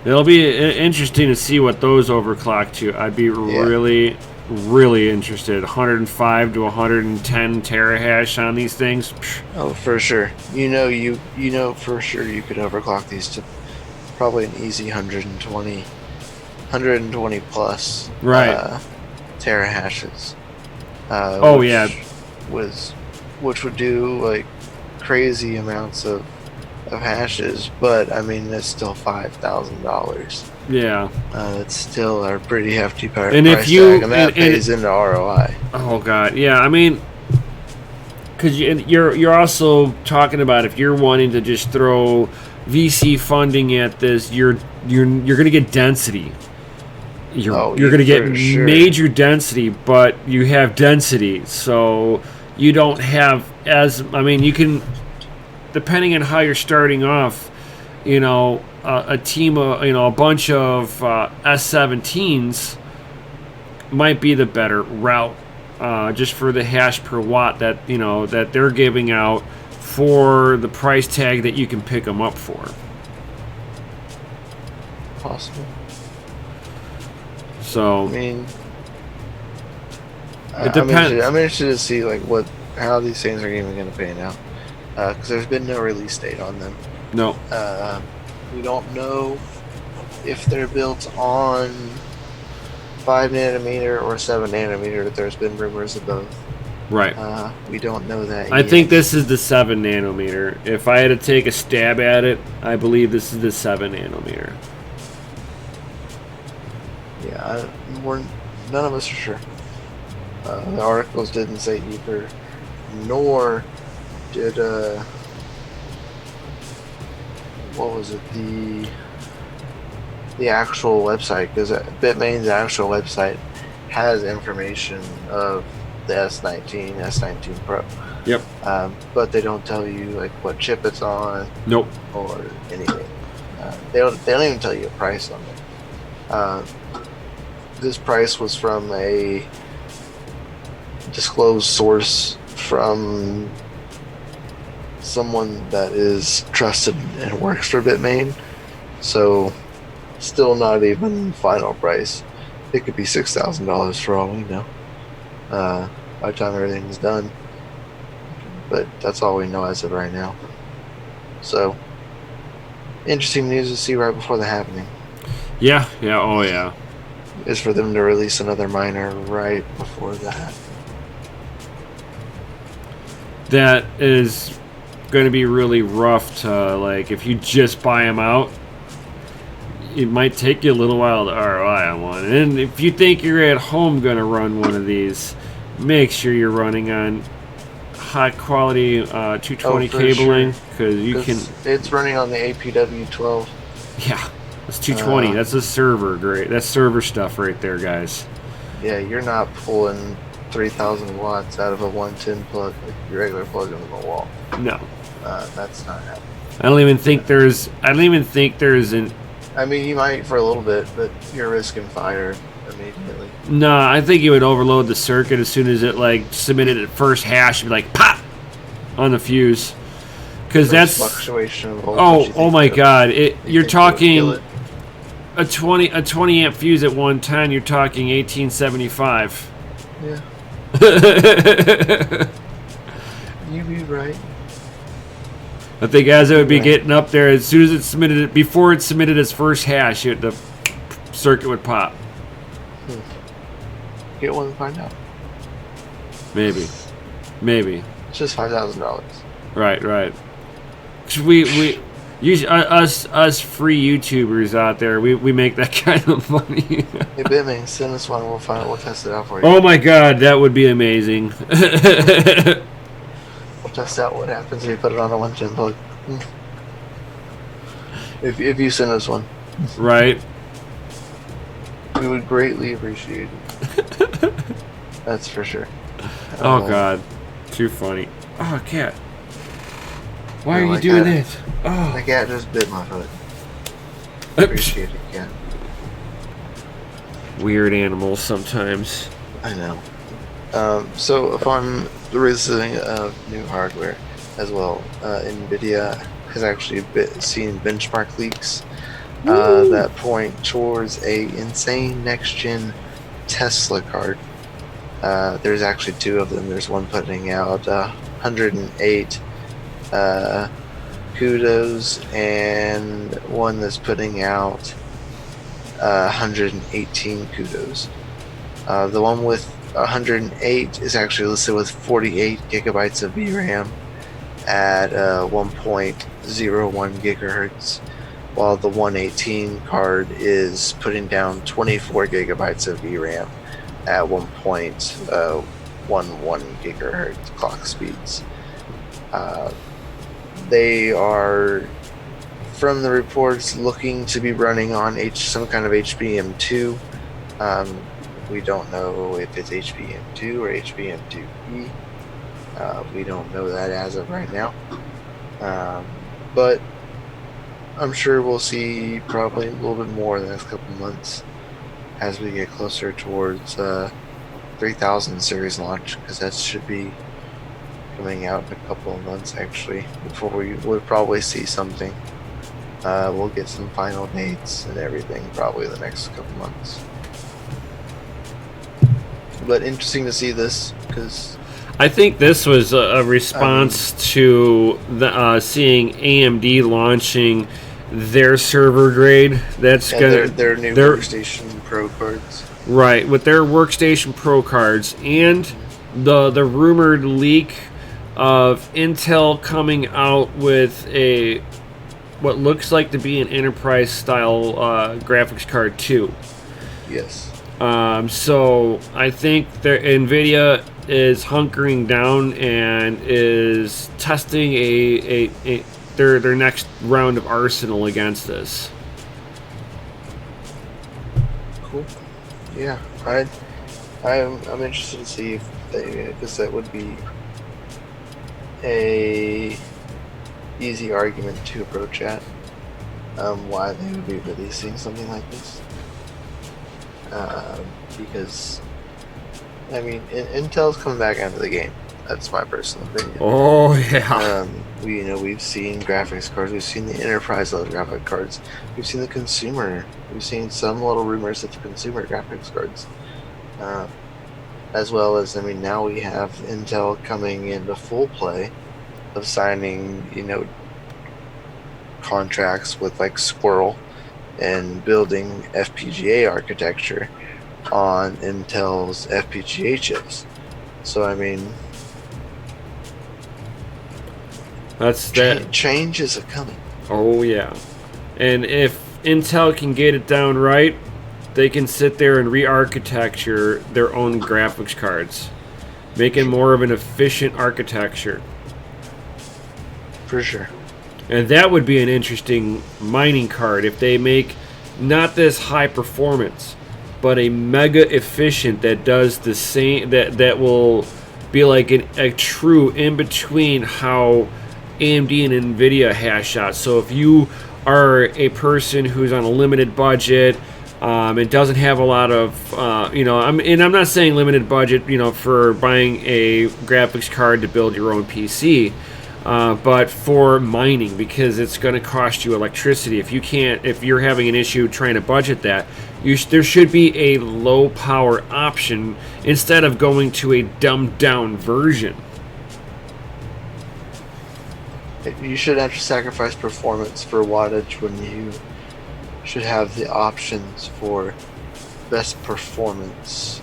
It'll be interesting to see what those overclock to. I'd be really interested. 105 to 110 terahash on these things. Oh, for sure. You know for sure you could overclock these to probably an easy 120 plus terahashes. Which would do like crazy amounts of hashes, but I mean it's still $5,000. Yeah, it's still a pretty hefty price and if you tag, and that pays into ROI. Oh god, yeah. I mean, because you're also talking about if you're wanting to just throw VC funding at this, you're gonna get density. You're gonna get major density, but you have density, so you don't have you can, depending on how you're starting off, a team of, a bunch of S17s might be the better route, just for the hash per watt that they're giving out for the price tag that you can pick them up for. Possible. So I mean, it depends. I'm interested to see how these things are even going to pan out, because there's been no release date on them. No. We don't know if they're built on 5 nanometer or 7 nanometer. There's been rumors of both. Right. We don't know that I yet. think this is the 7 nanometer. If I had to take a stab at it, I believe this is the 7 nanometer. Yeah, none of us are sure. The articles didn't say either nor did what was it, the actual website, because Bitmain's actual website has information of the S19, S19 Pro. Yep. But they don't tell you like what chip it's on. Nope. Or anything. They don't even tell you a price on it. This price was from a disclosed source from someone that is trusted and works for Bitmain. So still not even final price. It could be $6,000 for all we know. By the time everything's done. But that's all we know as of right now. So interesting news to see right before the happening. Yeah, oh yeah. Is for them to release another miner right before that. That is going to be really rough to, like, if you just buy them out, it might take you a little while to ROI on one. And if you think you're at home going to run one of these, make sure you're running on high quality 220 cabling, because you can. It's running on the APW 12. Yeah, it's 220. That's a server grade. That's server stuff right there, guys. Yeah, you're not pulling 3,000 watts out of a 110 plug like your regular plug into the wall. No, that's not happening. I don't even think there's an. I mean, you might for a little bit, but you're risking fire immediately. No, I think it would overload the circuit as soon as it like submitted its first hash. It'd be like pop on the fuse, because that's fluctuation of voltage. Oh my God! You're talking a 20 amp fuse at 110. You're talking 1875. Yeah. You'd be right. I think as it would be getting up there, as soon as it submitted it, before it submitted its first hash, the circuit would pop. Get one and find out. Maybe. It's just $5,000. Right. We us free YouTubers out there, we make that kind of money. Hey Bitmain, send us one. We'll test it out for you. Oh my God, that would be amazing. We'll test out what happens if you put it on a 110 plug. If you send us one. Right. We would greatly appreciate it. That's for sure. Oh God, too funny. Oh, cat. Why are you doing this? Oh, the cat just bit my foot. Appreciate it, cat. Weird animals sometimes. I know. So upon releasing new hardware as well, NVIDIA has actually seen benchmark leaks that point towards a insane next-gen Tesla card. There's actually two of them. There's one putting out 108 kudos and one that's putting out 118 kudos. The one with 108 is actually listed with 48 gigabytes of VRAM at 1.01 gigahertz, while the 118 card is putting down 24 gigabytes of VRAM at 1.11 gigahertz clock speeds. They are, from the reports, looking to be running on some kind of HBM2. We don't know if it's HBM2 or HBM2E. We don't know that as of right now. But I'm sure we'll see probably a little bit more in the next couple months as we get closer towards 3000 series launch, because that should be coming out in a couple of months actually, before we would probably see something. We'll get some final dates and everything probably the next couple months. But interesting to see this, because I think this was a response to the seeing AMD launching their server grade. That's their new Workstation Pro cards. Right, with their Workstation Pro cards, and the rumored leak of Intel coming out with what looks like to be an enterprise style graphics card too. Yes. So I think NVIDIA is hunkering down and is testing their next round of arsenal against this. Cool. Yeah, I'm interested to see if they, because that would be a easy argument to approach at why they would be releasing something like this. Because I mean, Intel's coming back into the game. That's my personal opinion. Oh yeah. We've seen graphics cards. We've seen the enterprise level graphic cards. We've seen the consumer. We've seen some little rumors of the consumer graphics cards, as well as now we have Intel coming into full play of signing contracts with like Squirrel and building FPGA architecture on Intel's FPGA chips. So I mean, change is coming. Oh yeah, and if Intel can get it down right, they can sit there and re-architecture their own graphics cards, making more of an efficient architecture. For sure. And that would be an interesting mining card if they make not this high performance, but a mega efficient that does the same, that will be like a true in between how AMD and NVIDIA hash out. So if you are a person who's on a limited budget and doesn't have a lot of, I'm not saying limited budget, for buying a graphics card to build your own PC. But for mining, because it's going to cost you electricity. If you're having an issue trying to budget that, there should be a low power option instead of going to a dumbed down version. You should have to sacrifice performance for wattage when you should have the options for best performance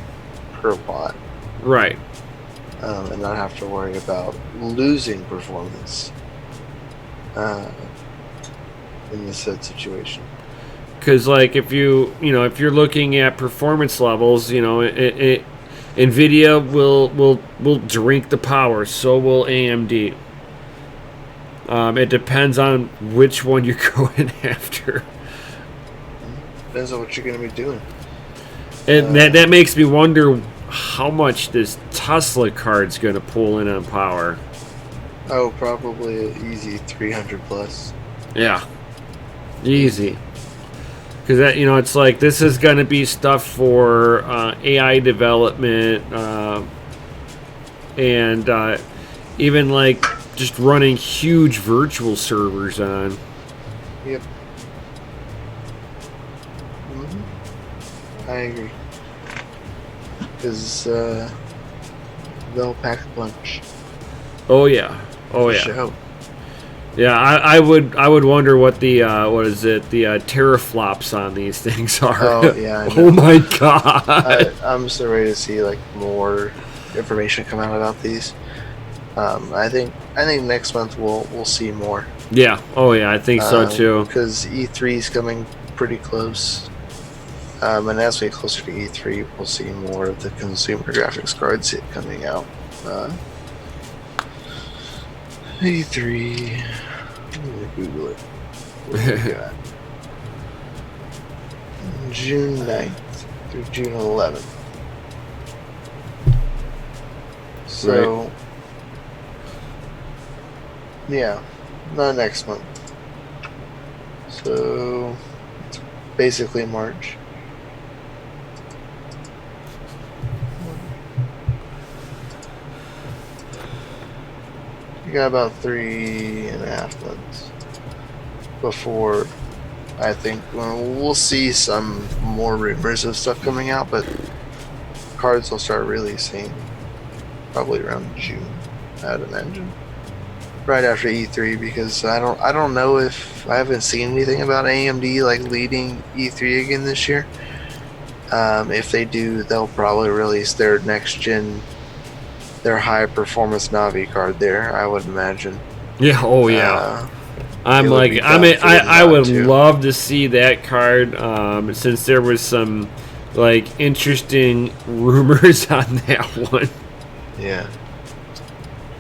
per watt. Right. And not have to worry about losing performance in this said situation. Because, like, if you're looking at performance levels, NVIDIA will drink the power. So will AMD. It depends on which one you're going after. Depends on what you're going to be doing. And that makes me wonder how much this Tesla card's going to pull in on power. Oh, probably an easy 300 plus. Yeah, easy. Because that, it's like this is going to be stuff for AI development and even like just running huge virtual servers on. Yep. I agree. Because they'll pack a punch. Oh yeah. Show. Yeah, I would wonder what the the teraflops on these things are. Oh yeah. Oh my god. I'm so ready to see like more information come out about these. I think next month we'll see more. Yeah. Oh yeah, I think so too. Because E3 is coming pretty close. And as we get closer to E3, we'll see more of the consumer graphics cards coming out. E3. Let me Google it. What do we got? June 9th through June 11th. So, right. Yeah, not next month. So, it's basically March. You got about 3.5 months before I think we'll see some more rumors of stuff coming out, but cards will start releasing probably around June, I'd imagine. Right after E3, because I don't know if I haven't seen anything about AMD like leading E3 again this year. If they do, they'll probably release their next gen, their high performance Navi card there, I would imagine. Yeah, oh yeah. I would love to see that card, since there was some like interesting rumors on that one. Yeah.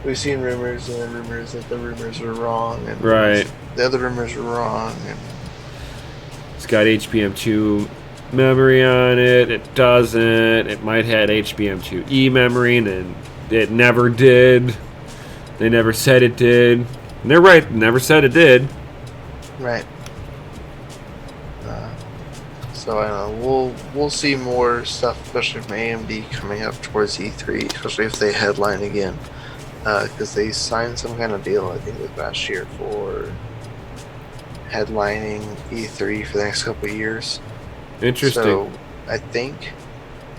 We've seen rumors and then rumors that the rumors were wrong, and Right. the other rumors were wrong. And it's got HBM2 memory on it. It doesn't. It might have HBM2E memory, and it never did. They never said it did. And they're right. Never said it did. right. So I don't know. We'll see more stuff, especially from AMD coming up towards E3, especially if they headline again, because they signed some kind of deal, I think it was last year, for headlining E3 for the next couple of years. Interesting. So I think,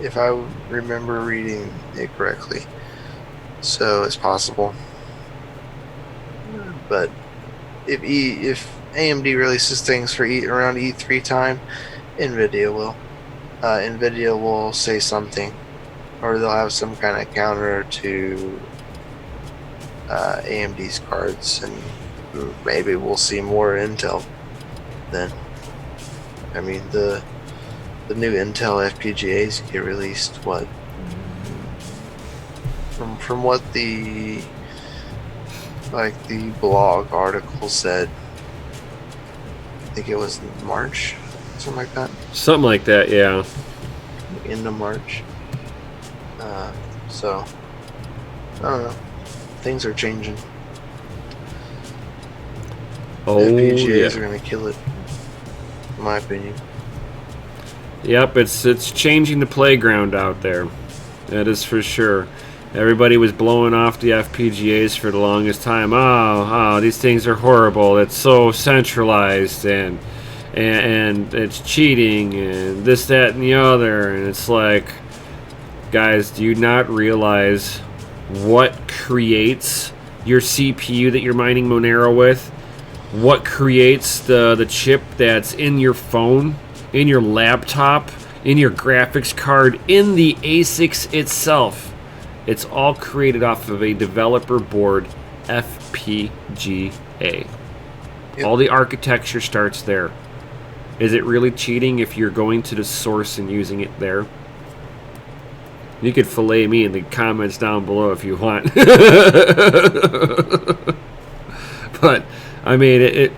if I remember reading it correctly, so it's possible. But if AMD releases things for around E3 time, NVIDIA will. NVIDIA will say something, or they'll have some kind of counter to AMD's cards, and maybe we'll see more Intel then. I mean, the new Intel FPGAs get released, what? From what the blog article said, I think it was March, something like that. Something like that, yeah. End of March. So I don't know. Things are changing. Oh, FPGAs yeah. are gonna kill it, in my opinion. Yep, it's changing the playground out there. That is for sure. Everybody was blowing off the FPGAs for the longest time. Oh, these things are horrible. It's so centralized, and it's cheating, and this, that, and the other. And it's like, guys, do you not realize what creates your CPU that you're mining Monero with? What creates the chip that's in your phone, in your laptop, in your graphics card, in the ASICs itself? It's all created off of a developer board, FPGA. Yep. All the architecture starts there. Is it really cheating if you're going to the source and using it there? You could fillet me in the comments down below if you want. But, I mean, it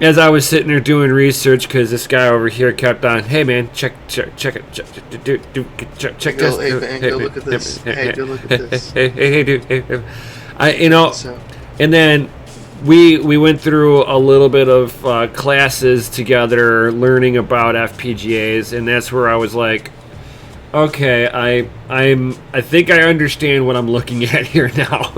as I was sitting there doing research, because this guy over here kept on, hey man, check it, check this. Hey man, go look at this. Hey, go look at this. Hey, dude. So, and then we went through a little bit of classes together, learning about FPGAs, and that's where I was like, okay, I think I understand what I'm looking at here now.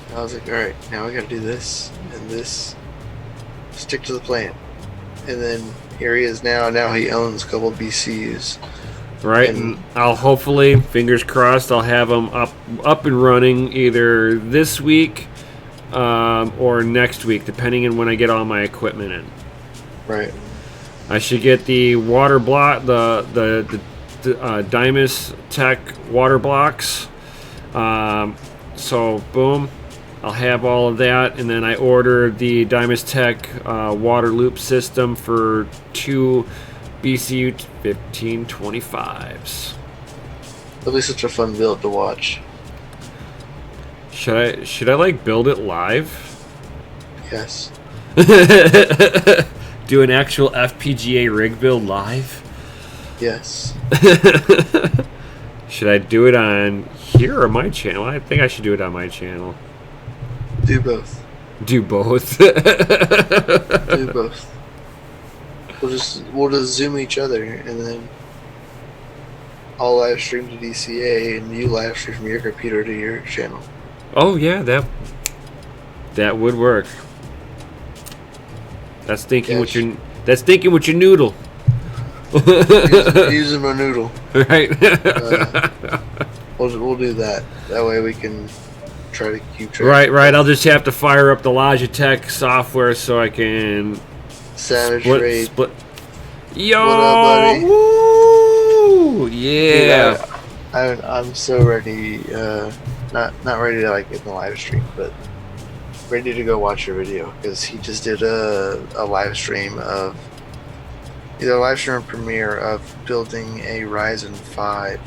I was like, alright, now I gotta do this and this. Stick to the plan. And then here he is now. Now he owns a couple of BCUs. Right, and I'll hopefully, fingers crossed, I'll have them up and running either this week or next week, depending on when I get all my equipment in. Right. I should get the water block, the Dymus Tech water blocks. So boom, I'll have all of that, and then I ordered the Dymus Tech water loop system for 2 BCU 1525s. It'll be such a fun build to watch. Should I like build it live? Yes. Do an actual FPGA rig build live? Yes. Should I do it on here or my channel? I think I should do it on my channel. Do both. Do both. Do both. We'll just zoom each other, and then I'll live stream to DCA, and you live stream from your computer to your channel. Oh yeah, that would work. That's thinking with your noodle. Using my noodle. Right. We'll do that. That way we can try to keep track. Right. I'll just have to fire up the Logitech software so I can Savage split. Yo, what up, buddy? Woo! Yeah. Dude, I'm so ready. Not ready to like get in the live stream, but ready to go watch your video because he just did a live stream of either a live stream or premiere of building a Ryzen 5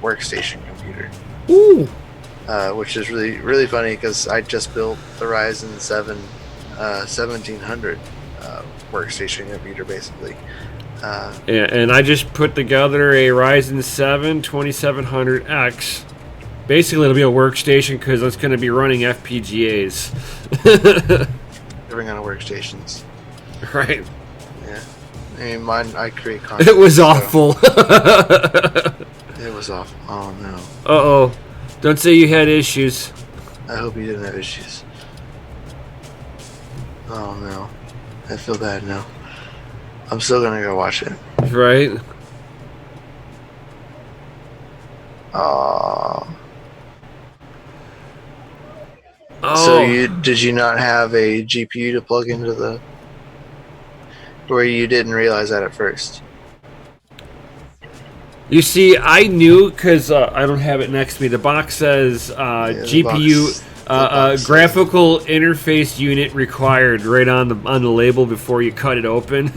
workstation computer. Ooh. Which is really funny because I just built the Ryzen 7 1700 workstation computer basically. Yeah, and I just put together a Ryzen 7 2700X. Basically, it'll be a workstation because it's going to be running FPGAs. Everything on workstations. Right. Yeah. I mean, mine, I create content. It was awful. It was awful. Oh, no. Uh-oh. Don't say you had issues. I hope you didn't have issues. Oh, no. I feel bad now. I'm still going to go watch it. Right. Aww. Oh. So did you not have a GPU to plug into the, or you didn't realize that at first? You see, I knew because I don't have it next to me. The box says GPU graphical interface unit required right on the label before you cut it open.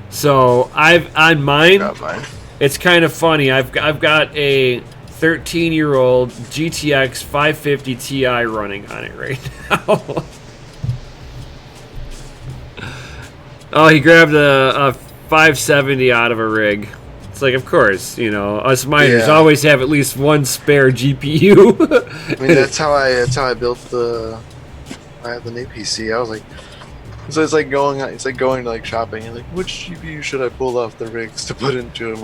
So on mine. It's kind of funny. I've got a 13-year-old GTX 550 Ti running on it right now. Oh, he grabbed a 570 out of a rig. It's like, of course, you know, us miners always have at least one spare GPU. I mean, that's how I built I have the new PC. I was like, so it's like going to like shopping and like, which GPU should I pull off the rigs to put into a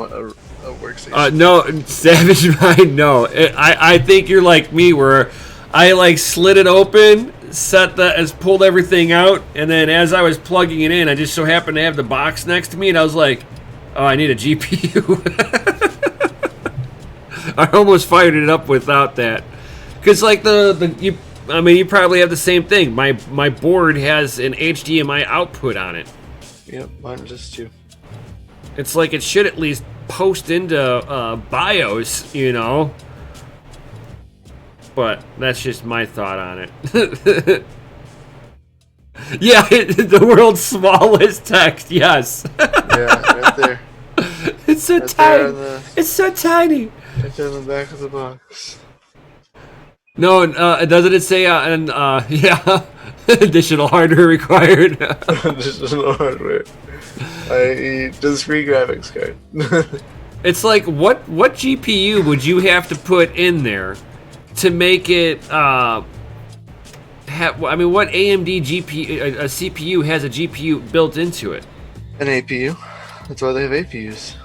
workstation? No, Savage Mind, no. I think you're like me, where I like slid it open, pulled everything out, and then as I was plugging it in, I just so happened to have the box next to me, and I was like, oh, I need a GPU. I almost fired it up without that, because like you probably have the same thing. My board has an HDMI output on it. Yep, mine just too. It's like it should at least post into BIOS, you know. But that's just my thought on it. Yeah, the world's smallest text. Yes. Yeah, right there. It's so tiny. It's so tiny. Right there in the back of the box. No, doesn't it say yeah, additional hardware required? Additional hardware. I.e. discrete graphics card. It's like what GPU would you have to put in there to make it what AMD GPU a CPU has a GPU built into it? An APU. That's why they have APUs.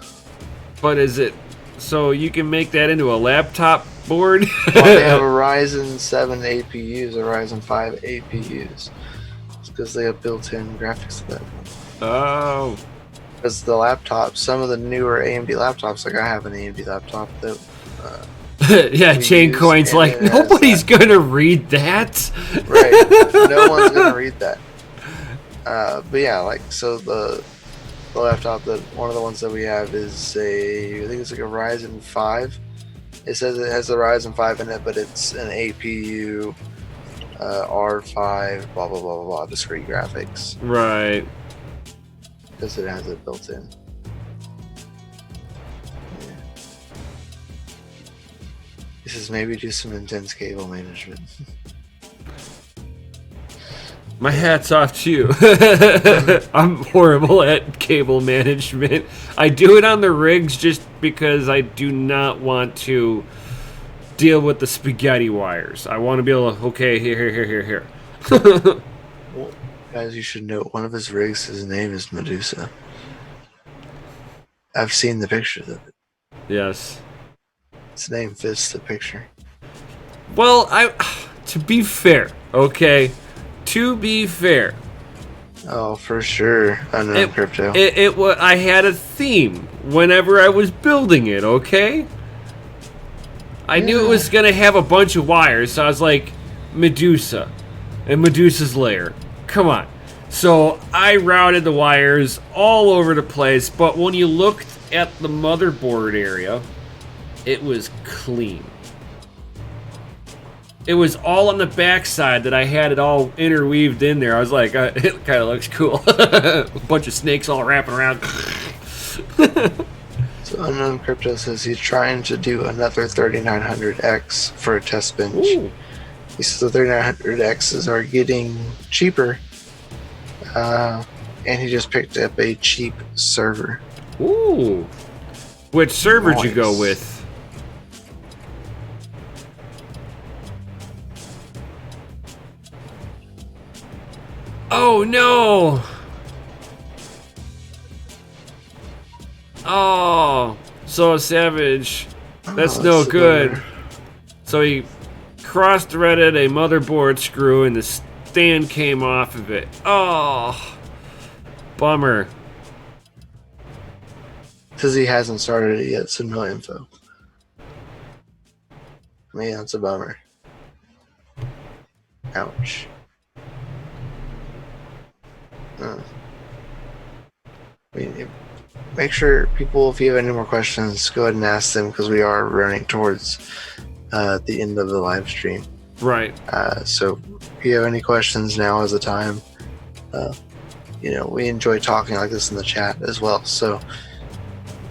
But is it so you can make that into a laptop board? Well, they have a Ryzen 7 APUs, a Ryzen 5 APUs. It's because they have built-in graphics to that. Oh. Because the laptops, some of the newer AMD laptops, like I have an AMD laptop that. Yeah, Chain Coin's like, nobody's gonna read that. Right. No one's gonna read that. But yeah, like, so the laptop that one of the ones that we have is I think it's like a Ryzen 5. It says it has the Ryzen 5 in it, but it's an APU R5 blah blah blah blah blah discrete graphics. Right. Because it has it built in. Yeah. This is maybe just some intense cable management. My hat's off to you. I'm horrible at cable management. I do it on the rigs just because I do not want to deal with the spaghetti wires. I want to be able to, okay, here. Well, guys, you should know one of his rigs, his name is Medusa. I've seen the pictures of it. Yes. Its name fits the picture. Well, to be fair, okay? To be fair. Oh, for sure. Unknown Crypto. I had a theme whenever I was building it, okay? I knew it was going to have a bunch of wires, so I was like, Medusa. And Medusa's lair. Come on. So I routed the wires all over the place, but when you looked at the motherboard area, it was clean. it was all on the backside that I had it all interweaved in there. I was like, it kind of looks cool. A bunch of snakes all wrapping around. So Unknown Crypto says he's trying to do another 3900X for a test bench. Ooh. He says the 3900Xs are getting cheaper, and he just picked up a cheap server. Ooh. Which server did you go Nice. with? Oh no! Oh, so savage. That's Oh, no a good. bummer. So he cross-threaded a motherboard screw and the stand came off of it. Oh, bummer. Says he hasn't started it yet, so no info. Man, that's a bummer. Ouch. I mean, make sure people, if you have any more questions, go ahead and ask them because we are running towards the end of the live stream. Right. So if you have any questions, now is the time. We enjoy talking like this in the chat as well. So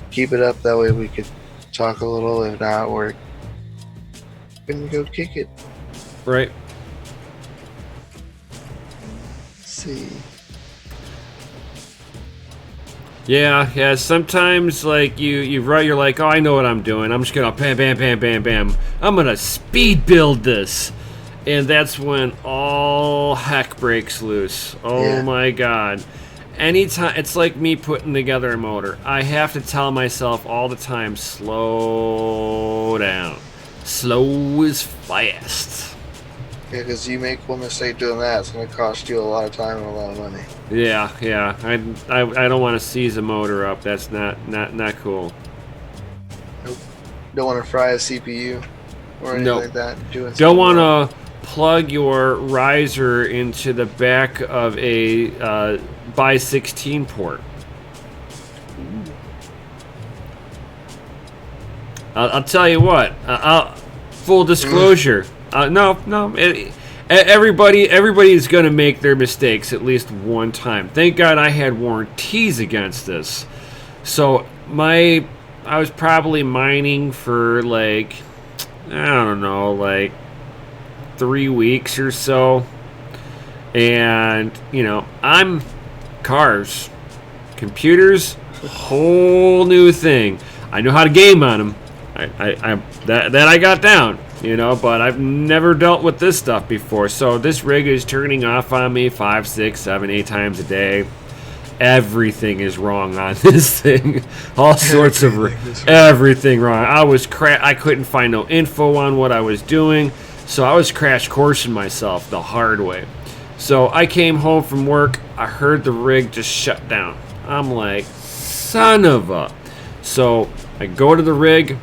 keep it up. That way we could talk a little. If not, we're gonna go kick it. Right. Let's see. Yeah. Sometimes, like, you're like, oh, I know what I'm doing. I'm just gonna bam. I'm gonna speed build this, and that's when all heck breaks loose. Oh Yeah. my god! Anytime, it's like me putting together a motor. I have to tell myself all the time, slow down. Slow is fast. Yeah, because you make one mistake doing that, it's going to cost you a lot of time and a lot of money. Yeah. I don't want to seize a motor up. That's not cool. Nope. Don't want to fry a CPU or anything Nope. like that. Don't want to plug your riser into the back of a by 16 port. I'll tell you what. Full disclosure. Everybody's gonna make their mistakes at least one time. Thank God I had warranties against this. So I was probably mining for like, I don't know, like 3 weeks or so. And, I'm cars. Computers, whole new thing. I know how to game on them. That I got down, but I've never dealt with this stuff before. So this rig is turning off on me 5, 6, 7, 8 times a day. Everything is wrong on this thing. All sorts of everything wrong. I couldn't find no info on what I was doing, so I was crash coursing myself the hard way. So I came home from work. I heard the rig just shut down. I'm like, son of a. So I go to the rig.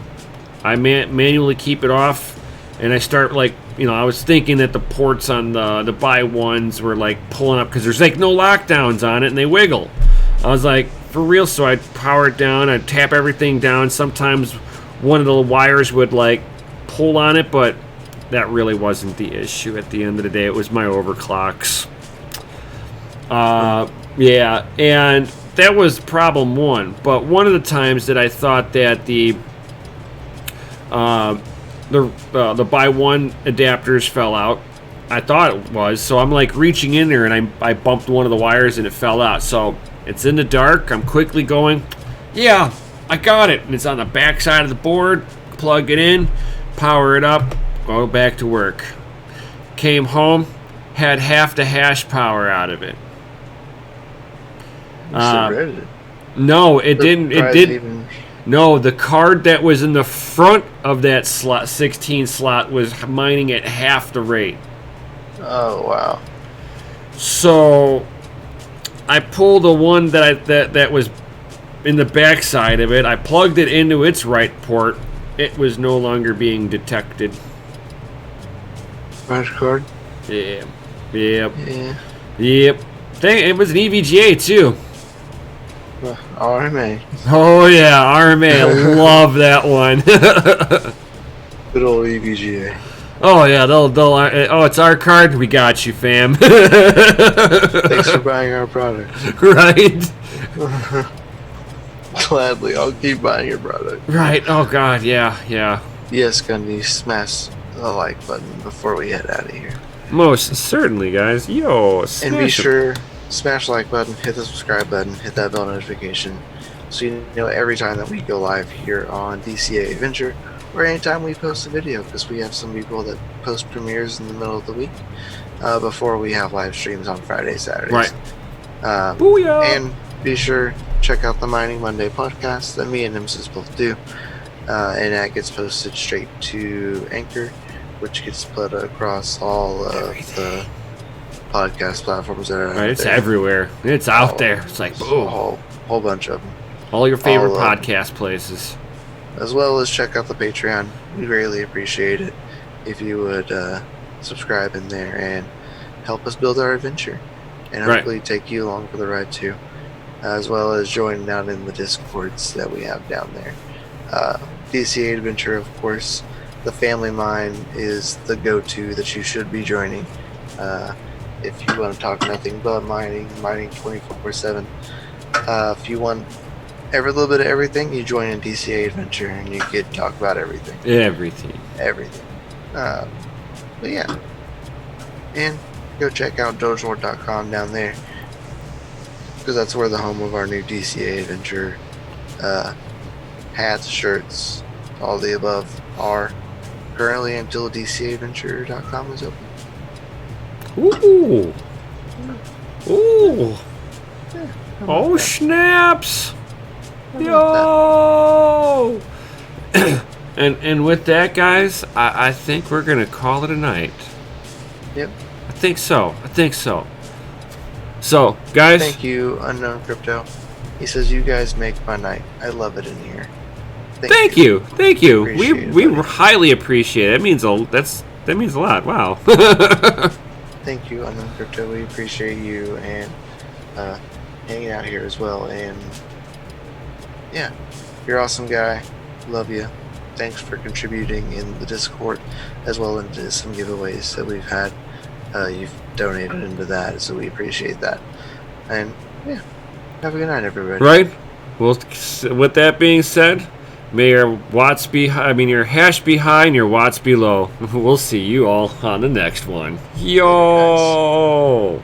I manually keep it off, and I start I was thinking that the ports on the by ones were like pulling up because there's like no lockdowns on it and they wiggle. I was like, for real? So I'd power it down, I'd tap everything down. Sometimes one of the wires would like pull on it, but that really wasn't the issue. At the end of the day, it was my overclocks. Yeah, and that was problem one. But one of the times that I thought that the by one adapters fell out. I thought it was, so I'm like reaching in there and I bumped one of the wires and it fell out. So it's in the dark. I'm quickly going, yeah, I got it. And it's on the back side of the board. Plug it in, power it up, go back to work. Came home, had half the hash power out of it. No, it didn't. It didn't. No, the card that was in the front of that slot, 16 slot, was mining at half the rate. Oh, wow. So I pulled the one that was in the back side of it. I plugged it into its right port. It was no longer being detected. Flash card? Yeah. Yeah. Yep. It was an EVGA too. RMA. Oh yeah, RMA. I love that one. Good old EVGA. Oh yeah, they'll. Oh, it's our card. We got you, fam. Thanks for buying our product. Right. Gladly, I'll keep buying your product. Right. Oh God. Yeah. Yeah. Yes, Gundy, smash the like button before we head out of here. Most certainly, guys. Yo. And be sure, smash the like button, hit the subscribe button, hit that bell notification, so you know every time that we go live here on DCA Adventure, or anytime we post a video, because we have some people that post premieres in the middle of the week, before we have live streams on Fridays, Saturdays. Right. Booyah! And be sure check out the Mining Monday podcast that me and Nemesis both do, and that gets posted straight to Anchor, which gets put across all of the podcast platforms that are out Right, it's there. everywhere. It's out there. It's like boom. A whole bunch of them. All your favorite podcast places. As well as check out the Patreon. We greatly appreciate it if you would subscribe in there and help us build our adventure, and hopefully take you along for the ride too, as well as join down in the Discords that we have down there. DCA Adventure, of course, the family mine is the go-to that you should be joining if you want to talk nothing but mining 24/7. If you want every little bit of everything, you join in DCA Adventure and you get to talk about everything. Everything. But yeah, and go check out dojlord.com down there, because that's where the home of our new DCA Adventure hats, shirts, all the above are currently until DCAadventure.com is open. Ooh. Ooh. Yeah, Oh snaps! Yo! and with that, guys, I think we're gonna call it a night. Yep. I think so. So, guys. Thank you, Unknown Crypto. He says you guys make my night. I love it in here. Thank you. Appreciate We it, buddy. highly appreciate it. That means a lot. Wow. Thank you, Unknown Crypto. We appreciate you and hanging out here as well. And yeah, you're an awesome guy. Love you. Thanks for contributing in the Discord as well into some giveaways that we've had. You've donated into that, so we appreciate that. And yeah, have a good night, everybody. Right. Well, with that being said, may your your hash be high and your watts be low. We'll see you all on the next one. Yo.